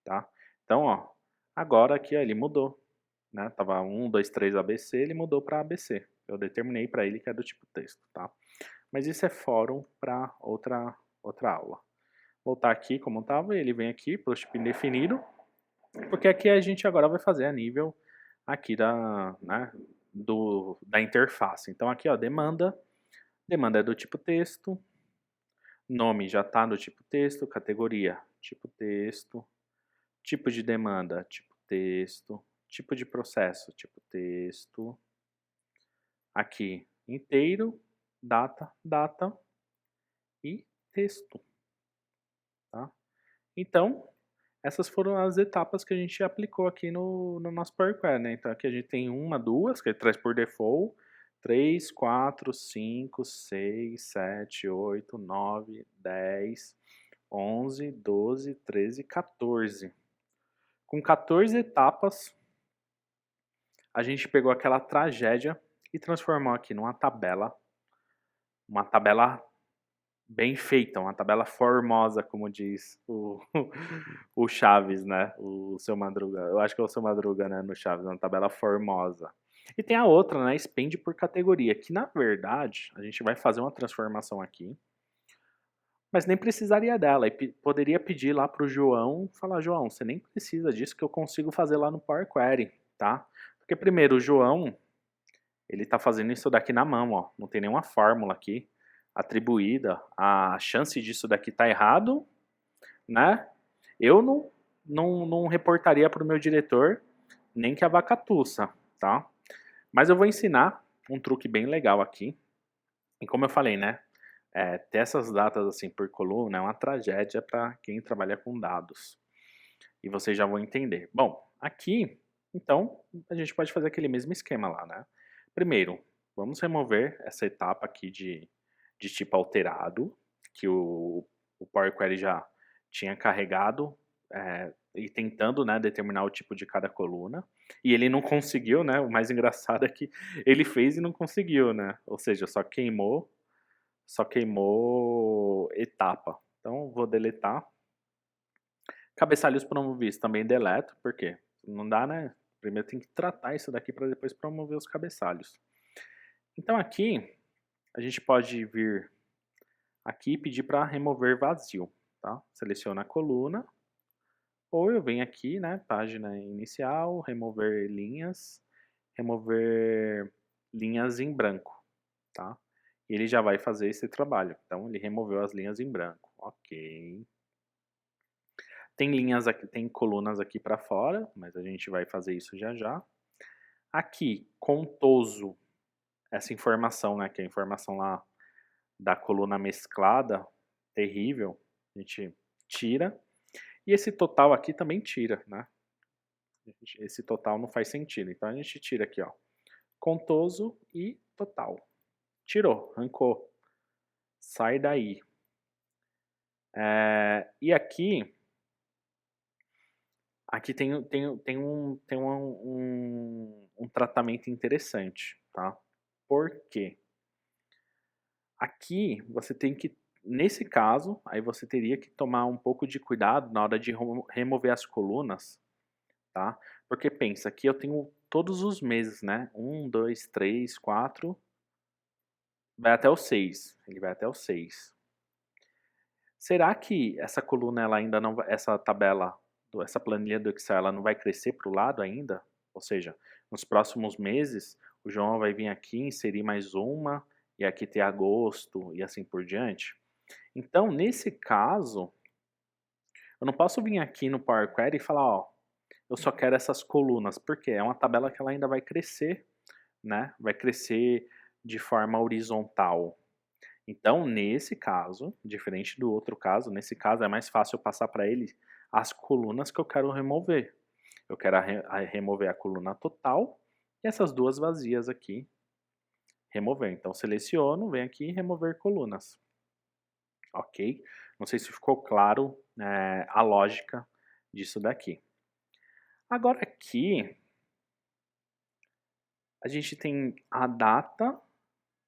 tá? Então, ó, agora aqui ó, ele mudou, né? Tava 1, 2, 3 ABC, ele mudou para ABC. Eu determinei para ele que é do tipo texto, tá? Mas isso é fórum para outra aula. Voltar aqui como estava, ele vem aqui para o tipo indefinido, porque aqui a gente agora vai fazer a nível aqui né, da interface. Então aqui ó, demanda é do tipo texto, nome já está no tipo texto, categoria tipo texto, tipo de demanda tipo texto, tipo de processo tipo texto, aqui inteiro, data e texto, tá? Então, essas foram as etapas que a gente aplicou aqui no nosso Power Query, né? Então aqui a gente tem uma, duas, que ele traz por default, 3, 4, 5, 6, 7, 8, 9, 10, 11, 12, 13, 14. Com 14 etapas, a gente pegou aquela tragédia e transformou aqui numa tabela, uma tabela bem feita, uma tabela formosa, como diz o Chaves, né? O Seu Madruga. Eu acho que é o Seu Madruga, né? No Chaves, uma tabela formosa. E tem a outra, né? Expande por categoria, que na verdade a gente vai fazer uma transformação aqui, mas nem precisaria dela. E poderia pedir lá pro João, falar, João, você nem precisa disso que eu consigo fazer lá no Power Query, tá? Porque primeiro, o João, ele tá fazendo isso daqui na mão, ó. Não tem nenhuma fórmula aqui atribuída. A chance disso daqui tá errado, né? Eu não reportaria para o meu diretor nem que a vaca tussa, tá? Mas eu vou ensinar um truque bem legal aqui. E como eu falei, né? Ter essas datas assim por coluna é uma tragédia para quem trabalha com dados. E vocês já vão entender. Bom, aqui, então, a gente pode fazer aquele mesmo esquema lá, né? Primeiro, vamos remover essa etapa aqui de tipo alterado, que o Power Query já tinha carregado e tentando, né, determinar o tipo de cada coluna. E ele não conseguiu, né? O mais engraçado é que ele fez e não conseguiu, né? Ou seja, só queimou etapa. Então, vou deletar. Cabeçalhos promovidos também deleto, porque não dá, né? Primeiro tem que tratar isso daqui para depois promover os cabeçalhos. Então aqui, a gente pode vir aqui e pedir para remover vazio, tá? Seleciona a coluna, ou eu venho aqui, né, página inicial, remover linhas em branco, tá? E ele já vai fazer esse trabalho. Então ele removeu as linhas em branco, ok. Tem linhas aqui, tem colunas aqui para fora, mas a gente vai fazer isso já já. Aqui, contoso, essa informação, né, que é a informação lá da coluna mesclada, terrível, a gente tira. E esse total aqui também tira, né? Esse total não faz sentido. Então a gente tira aqui, ó, contoso e total. Tirou, arrancou. Sai daí. E aqui tem um tratamento interessante, tá? Por quê? Aqui você tem que, nesse caso, aí você teria que tomar um pouco de cuidado na hora de remover as colunas, tá? Porque pensa, aqui eu tenho todos os meses, né? 1, 2, 3, 4, vai até o 6. Ele vai até o 6. Será que essa coluna, ela ainda não vai, essa tabela, essa planilha do Excel, ela não vai crescer para o lado ainda? Ou seja, nos próximos meses, o João vai vir aqui, inserir mais uma, e aqui ter agosto, e assim por diante. Então, nesse caso, eu não posso vir aqui no Power Query e falar, ó, eu só quero essas colunas, porque é uma tabela que ela ainda vai crescer, né? Vai crescer de forma horizontal. Então, nesse caso, diferente do outro caso, nesse caso é mais fácil eu passar para ele as colunas que eu quero remover. Eu quero remover a coluna total e essas duas vazias aqui, remover. Então, seleciono, venho aqui e remover colunas. Ok? Não sei se ficou claro a lógica disso daqui. Agora aqui, a gente tem a data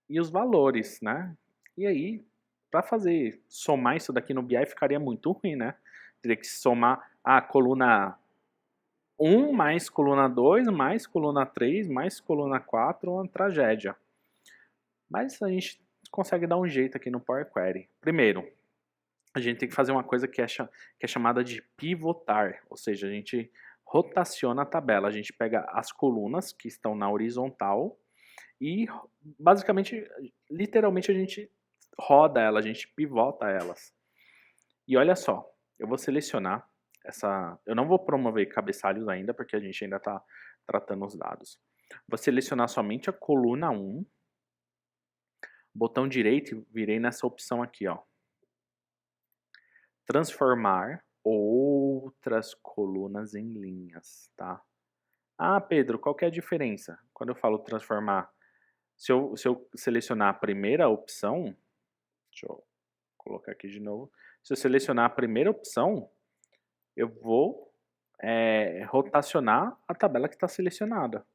e os valores, né? E aí, para fazer, somar isso daqui no BI ficaria muito ruim, né? Teria que somar a coluna 1 mais coluna 2, mais coluna 3, mais coluna 4, uma tragédia. Mas a gente consegue dar um jeito aqui no Power Query. Primeiro, a gente tem que fazer uma coisa que é chamada de pivotar, ou seja, a gente rotaciona a tabela, a gente pega as colunas que estão na horizontal e basicamente, literalmente a gente roda ela, a gente pivota elas. E olha só, eu vou selecionar essa, eu não vou promover cabeçalhos ainda, porque a gente ainda está tratando os dados. Vou selecionar somente a coluna 1, botão direito e virei nessa opção aqui, ó. Transformar outras colunas em linhas, tá? Ah, Pedro, qual que é a diferença? Quando eu falo transformar, se eu selecionar a primeira opção, deixa eu colocar aqui de novo. Se eu selecionar a primeira opção, eu vou rotacionar a tabela que está selecionada.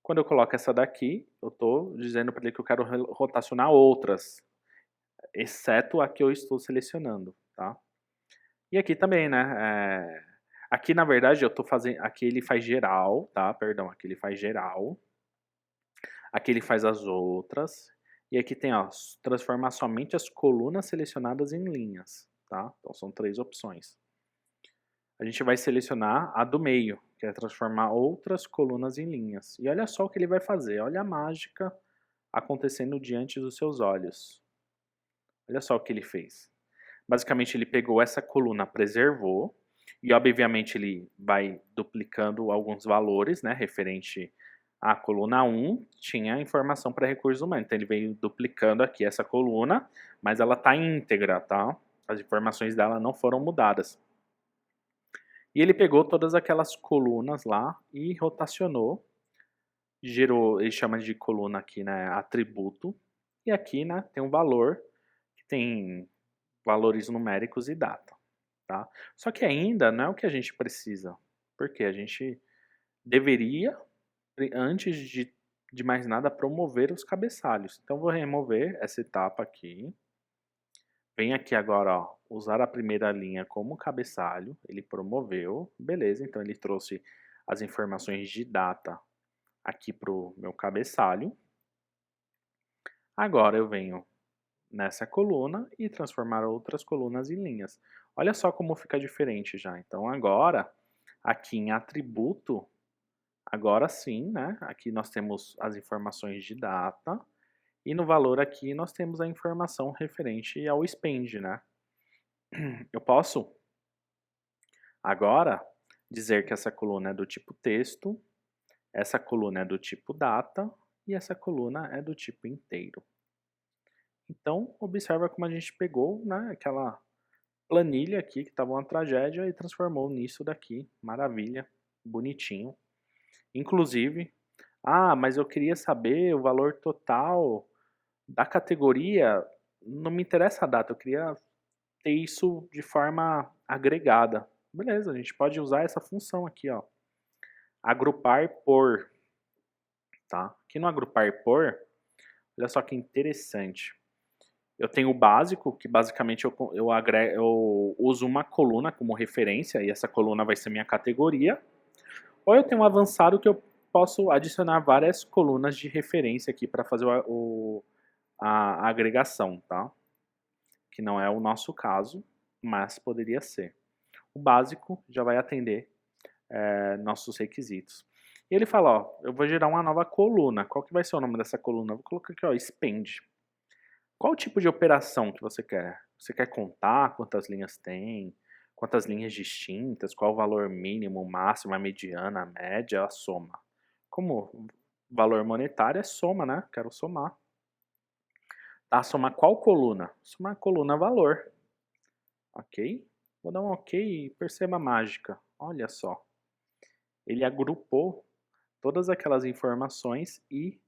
Quando eu coloco essa daqui, eu estou dizendo para ele que eu quero rotacionar outras, exceto a que eu estou selecionando, tá? E aqui também, né? Aqui, na verdade, eu estou fazendo. Aqui ele faz geral, tá? Perdão, aqui ele faz geral. Aqui ele faz as outras. E aqui tem, ó, transformar somente as colunas selecionadas em linhas, tá? Então são 3 opções. A gente vai selecionar a do meio, que é transformar outras colunas em linhas. E olha só o que ele vai fazer, olha a mágica acontecendo diante dos seus olhos. Olha só o que ele fez. Basicamente ele pegou essa coluna, preservou, e obviamente ele vai duplicando alguns valores, né, referente à coluna 1, tinha informação para recursos humanos. Então ele veio duplicando aqui essa coluna, mas ela está íntegra, tá? As informações dela não foram mudadas. E ele pegou todas aquelas colunas lá e rotacionou, gerou, ele chama de coluna aqui, né, atributo, e aqui, né, tem um valor que tem valores numéricos e data, tá? Só que ainda não é o que a gente precisa, porque a gente deveria, antes de mais nada, promover os cabeçalhos. Então vou remover essa etapa aqui. Vem aqui agora, ó, usar a primeira linha como cabeçalho, ele promoveu, beleza, então ele trouxe as informações de data aqui para o meu cabeçalho. Agora eu venho nessa coluna e transformar outras colunas em linhas. Olha só como fica diferente já. Então agora, aqui em atributo, agora sim, né? Aqui nós temos as informações de data e no valor aqui nós temos a informação referente ao spend, né? Eu posso agora dizer que essa coluna é do tipo texto, essa coluna é do tipo data e essa coluna é do tipo inteiro. Então, observa como a gente pegou, né, aquela planilha aqui que estava uma tragédia e transformou nisso daqui. Maravilha, bonitinho. Inclusive, mas eu queria saber o valor total da categoria. Não me interessa a data, eu queria ter isso de forma agregada. Beleza, a gente pode usar essa função aqui, ó. Agrupar por, tá? Aqui no agrupar por, olha só que interessante. Eu tenho o básico, que basicamente eu uso uma coluna como referência, e essa coluna vai ser minha categoria. Ou eu tenho um avançado que eu posso adicionar várias colunas de referência aqui para fazer a agregação, tá? Que não é o nosso caso, mas poderia ser. O básico já vai atender nossos requisitos. E ele fala, ó, eu vou gerar uma nova coluna. Qual que vai ser o nome dessa coluna? Eu vou colocar aqui, ó, spend. Qual o tipo de operação que você quer? Você quer contar quantas linhas tem? Quantas linhas distintas? Qual o valor mínimo, máximo, a mediana, a média, a soma? Como valor monetário é soma, né? Quero somar. Tá, somar qual coluna? Somar a coluna valor. Ok? Vou dar um ok e perceba a mágica. Olha só. Ele agrupou todas aquelas informações e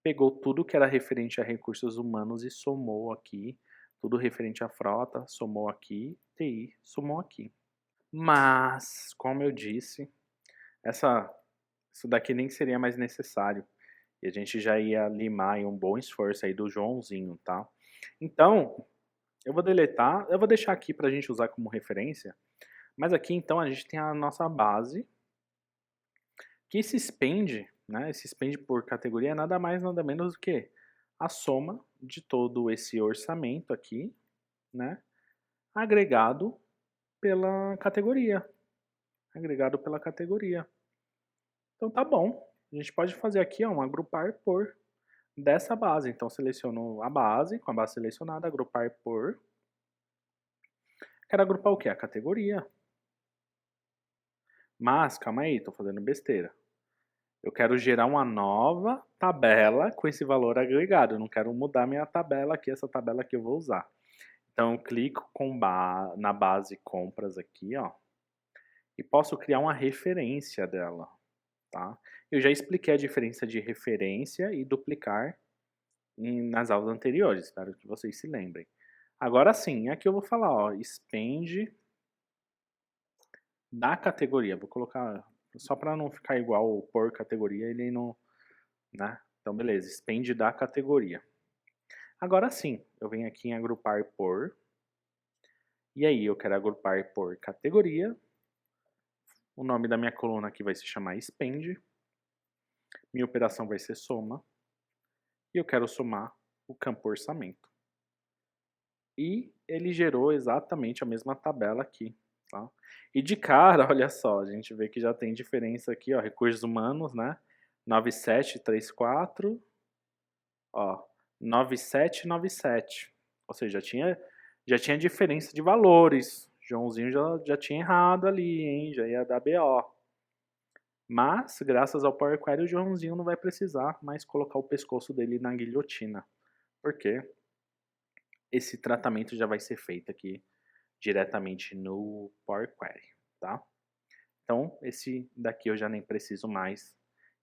pegou tudo que era referente a recursos humanos e somou aqui. Tudo referente à frota, somou aqui. TI, somou aqui. Mas, como eu disse, isso daqui nem seria mais necessário. E a gente já ia limar um bom esforço aí do Joãozinho, tá? Então, eu vou deletar, eu vou deixar aqui para a gente usar como referência. Mas aqui, então, a gente tem a nossa base, que esse spend, né, esse spend por categoria é nada mais, nada menos do que a soma de todo esse orçamento aqui, né, agregado pela categoria. Agregado pela categoria. Então tá bom. A gente pode fazer aqui ó, um agrupar por dessa base. Então seleciono a base, com a base selecionada, agrupar por. Quero agrupar o que? A categoria. Mas, calma aí, estou fazendo besteira. Eu quero gerar uma nova tabela com esse valor agregado. Eu não quero mudar minha tabela aqui, essa tabela que eu vou usar. Então eu clico na base compras aqui, ó. E posso criar uma referência dela, tá? Eu já expliquei a diferença de referência e duplicar nas aulas anteriores, espero que vocês se lembrem. Agora sim, aqui eu vou falar, ó, spend da categoria. Vou colocar, só para não ficar igual por categoria, ele não, né? Então beleza, spend da categoria. Agora sim, eu venho aqui em agrupar por, e aí eu quero agrupar por categoria. O nome da minha coluna aqui vai se chamar spend. Minha operação vai ser soma. E eu quero somar o campo orçamento. E ele gerou exatamente a mesma tabela aqui. Tá? E de cara, olha só, a gente vê que já tem diferença aqui, ó, recursos humanos, né? 9734, ó, 9797. Ou seja, já tinha diferença de valores. Joãozinho já tinha errado ali, hein? Já ia dar BO. Mas, graças ao Power Query, o Joãozinho não vai precisar mais colocar o pescoço dele na guilhotina. Por quê? Esse tratamento já vai ser feito aqui diretamente no Power Query, tá? Então, esse daqui eu já nem preciso mais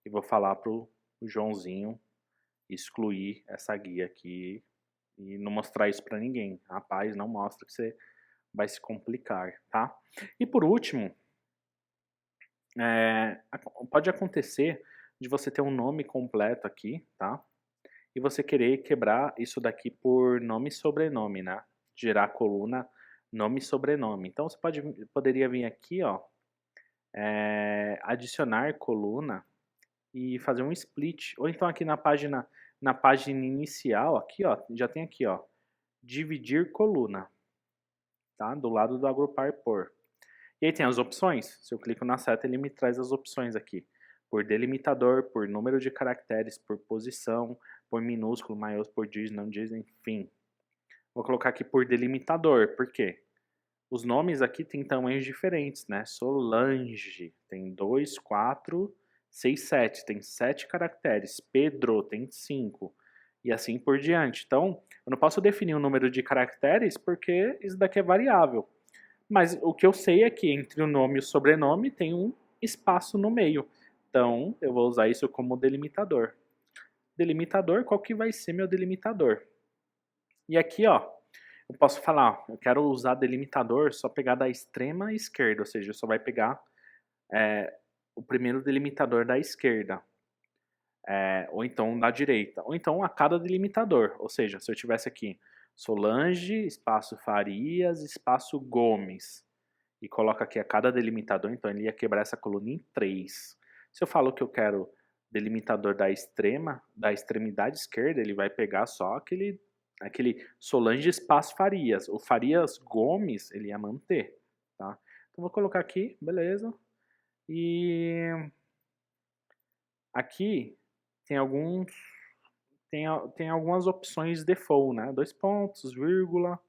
e vou falar pro Joãozinho excluir essa guia aqui e não mostrar isso para ninguém. Rapaz, não mostra que você vai se complicar, tá? E por último, pode acontecer de você ter um nome completo aqui, tá? E você querer quebrar isso daqui por nome e sobrenome, né? Gerar a coluna nome e sobrenome. Então você poderia vir aqui, ó, adicionar coluna e fazer um split. Ou então aqui na página inicial, aqui, ó, já tem aqui, ó, dividir coluna, tá? Do lado do agrupar por. E aí tem as opções. Se eu clico na seta, ele me traz as opções aqui. Por delimitador, por número de caracteres, por posição, por minúsculo, maiúsculo, por dígito, não dígito, enfim. Vou colocar aqui por delimitador, por quê? Os nomes aqui têm tamanhos diferentes, né? Solange tem 2, 4, 6, 7. Tem 7 caracteres. Pedro tem 5. E assim por diante. Então, eu não posso definir um número de caracteres porque isso daqui é variável. Mas o que eu sei é que entre o nome e o sobrenome tem um espaço no meio. Então, eu vou usar isso como delimitador. Delimitador, qual que vai ser meu delimitador? E aqui, ó, eu posso falar, eu quero usar delimitador só pegar da extrema esquerda, ou seja, só vai pegar o primeiro delimitador da esquerda, ou então da direita, ou então a cada delimitador, ou seja, se eu tivesse aqui Solange, espaço Farias, espaço Gomes, e coloco aqui a cada delimitador, então ele ia quebrar essa coluna em 3. Se eu falo que eu quero delimitador da extremidade esquerda, ele vai pegar só aquele Solange espaço Farias. O Farias Gomes, ele ia manter, tá? Então vou colocar aqui, beleza. E aqui tem algumas opções default, né? 2 pontos, vírgula,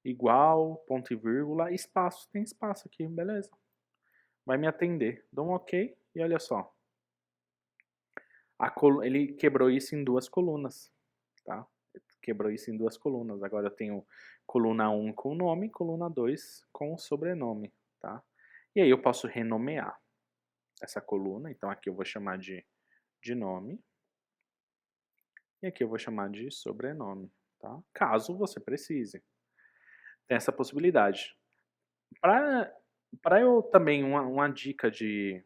igual, ponto e vírgula, espaço. Tem espaço aqui, beleza. Vai me atender. Dou um OK e olha só. Ele quebrou isso em 2 colunas, tá? Quebrou isso em 2 colunas. Agora eu tenho coluna 1 com o nome, coluna 2 com o sobrenome, tá? E aí eu posso renomear essa coluna. Então aqui eu vou chamar de nome. E aqui eu vou chamar de sobrenome, tá? Caso você precise. Tem essa possibilidade. Para eu também, uma dica de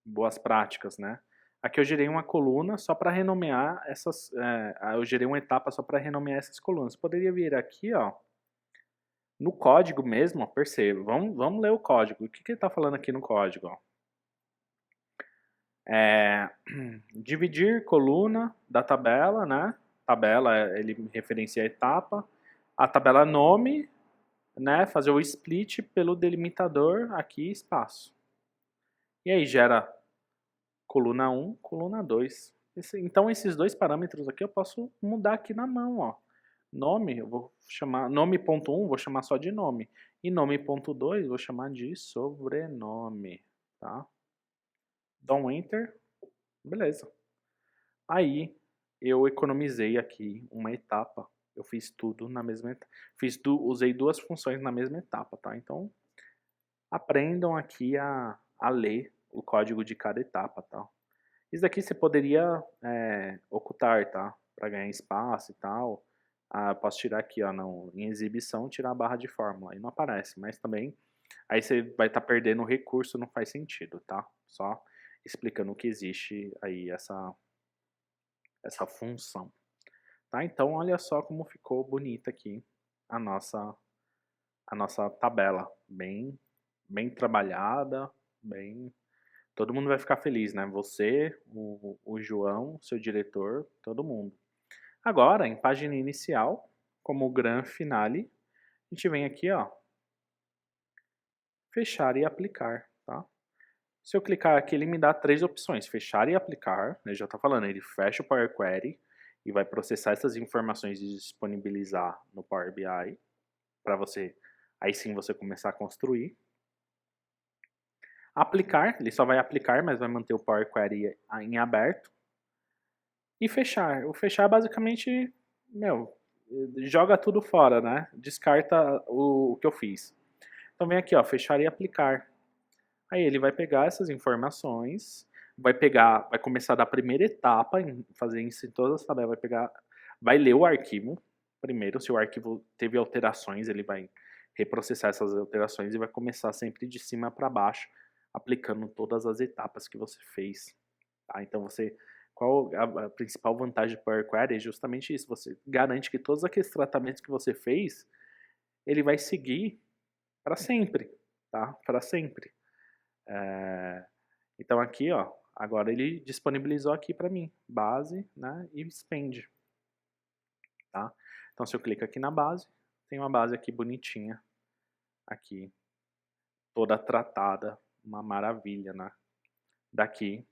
boas práticas, né? Aqui eu gerei uma coluna só para renomear essas. Eu gerei uma etapa só para renomear essas colunas. Poderia vir aqui, ó, no código mesmo, ó, perceba. Vamos ler o código. O que ele está falando aqui no código? Ó? Dividir coluna da tabela, né? Tabela, ele referencia a etapa. A tabela nome, né? Fazer o split pelo delimitador aqui, espaço. E aí gera coluna 1, coluna 2. Então esses 2 parâmetros aqui eu posso mudar aqui na mão, ó. Nome, eu vou chamar, nome.1 vou chamar só de nome. E nome.2 vou chamar de sobrenome, tá? Dá um Enter, beleza. Aí eu economizei aqui uma etapa. Eu fiz tudo na mesma etapa. Usei 2 funções na mesma etapa, tá? Então aprendam aqui a ler o código de cada etapa, tá? Isso daqui você poderia ocultar, tá? Para ganhar espaço e tal. Posso tirar aqui, ó, em exibição, tirar a barra de fórmula. Aí não aparece, mas também aí você vai estar perdendo o recurso, não faz sentido, tá? Só explicando que existe aí essa função. Tá? Então olha só como ficou bonita aqui a nossa tabela. Bem trabalhada, todo mundo vai ficar feliz, né? Você, o João, seu diretor, todo mundo. Agora, em página inicial, como gran finale, a gente vem aqui, ó, fechar e aplicar, tá? Se eu clicar aqui, ele me dá 3 opções, fechar e aplicar, né? Já tá falando, ele fecha o Power Query e vai processar essas informações e disponibilizar no Power BI para você, aí sim você começar a construir. Aplicar, ele só vai aplicar, mas vai manter o Power Query em aberto. E fechar. O fechar basicamente, joga tudo fora, né? Descarta o que eu fiz. Então vem aqui, ó, fechar e aplicar. Aí ele vai pegar essas informações, vai começar da primeira etapa, fazer isso em todas as tabelas, vai ler o arquivo primeiro, se o arquivo teve alterações, ele vai reprocessar essas alterações e vai começar sempre de cima para baixo, aplicando todas as etapas que você fez. Tá? Então qual a principal vantagem do Power Query é justamente isso, você garante que todos aqueles tratamentos que você fez, ele vai seguir para sempre, tá? Para sempre. Então aqui, ó, agora ele disponibilizou aqui para mim, base, né, e expand, tá? Então se eu clico aqui na base, tem uma base aqui bonitinha, aqui, toda tratada, uma maravilha, né? Daqui,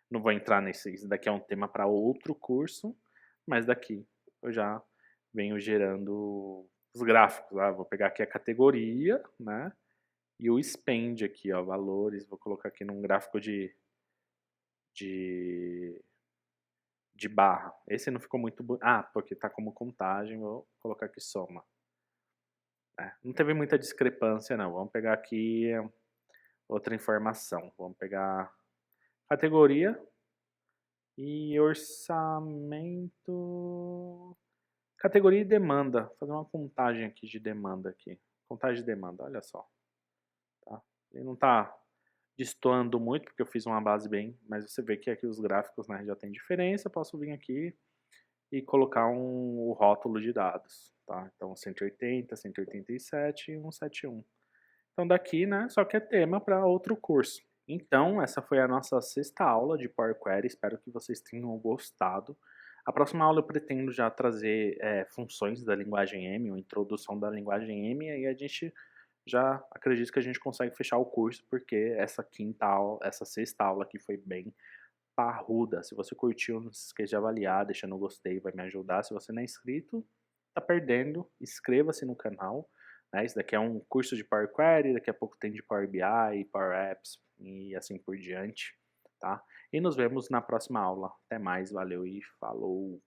não vou entrar isso daqui é um tema para outro curso, mas daqui eu já venho gerando os gráficos, vou pegar aqui a categoria, né? E o spend aqui, ó, valores, vou colocar aqui num gráfico de barra. Esse não ficou muito bonito. Porque tá como contagem, vou colocar aqui soma. Não teve muita discrepância não. Vamos pegar aqui outra informação. Vamos pegar categoria e orçamento. Categoria e demanda. Vou fazer uma contagem aqui de demanda aqui. Contagem de demanda, olha só. Tá? Ele não tá destoando muito, porque eu fiz uma base bem, mas você vê que aqui os gráficos, né, já tem diferença, eu posso vir aqui e colocar o rótulo de dados, tá? Então 180, 187 e 171. Então daqui, né, só que é tema para outro curso, Então, essa foi a nossa sexta aula de Power Query, espero que vocês tenham gostado. A próxima aula eu pretendo já trazer funções da linguagem M, ou introdução da linguagem M, e aí a gente já acredito que a gente consegue fechar o curso, porque essa sexta aula aqui foi bem parruda. Se você curtiu, não se esqueça de avaliar, deixando o gostei, vai me ajudar. Se você não é inscrito, tá perdendo, inscreva-se no canal. Né? Isso daqui é um curso de Power Query, daqui a pouco tem de Power BI, Power Apps e assim por diante, tá? E nos vemos na próxima aula. Até mais, valeu e falou!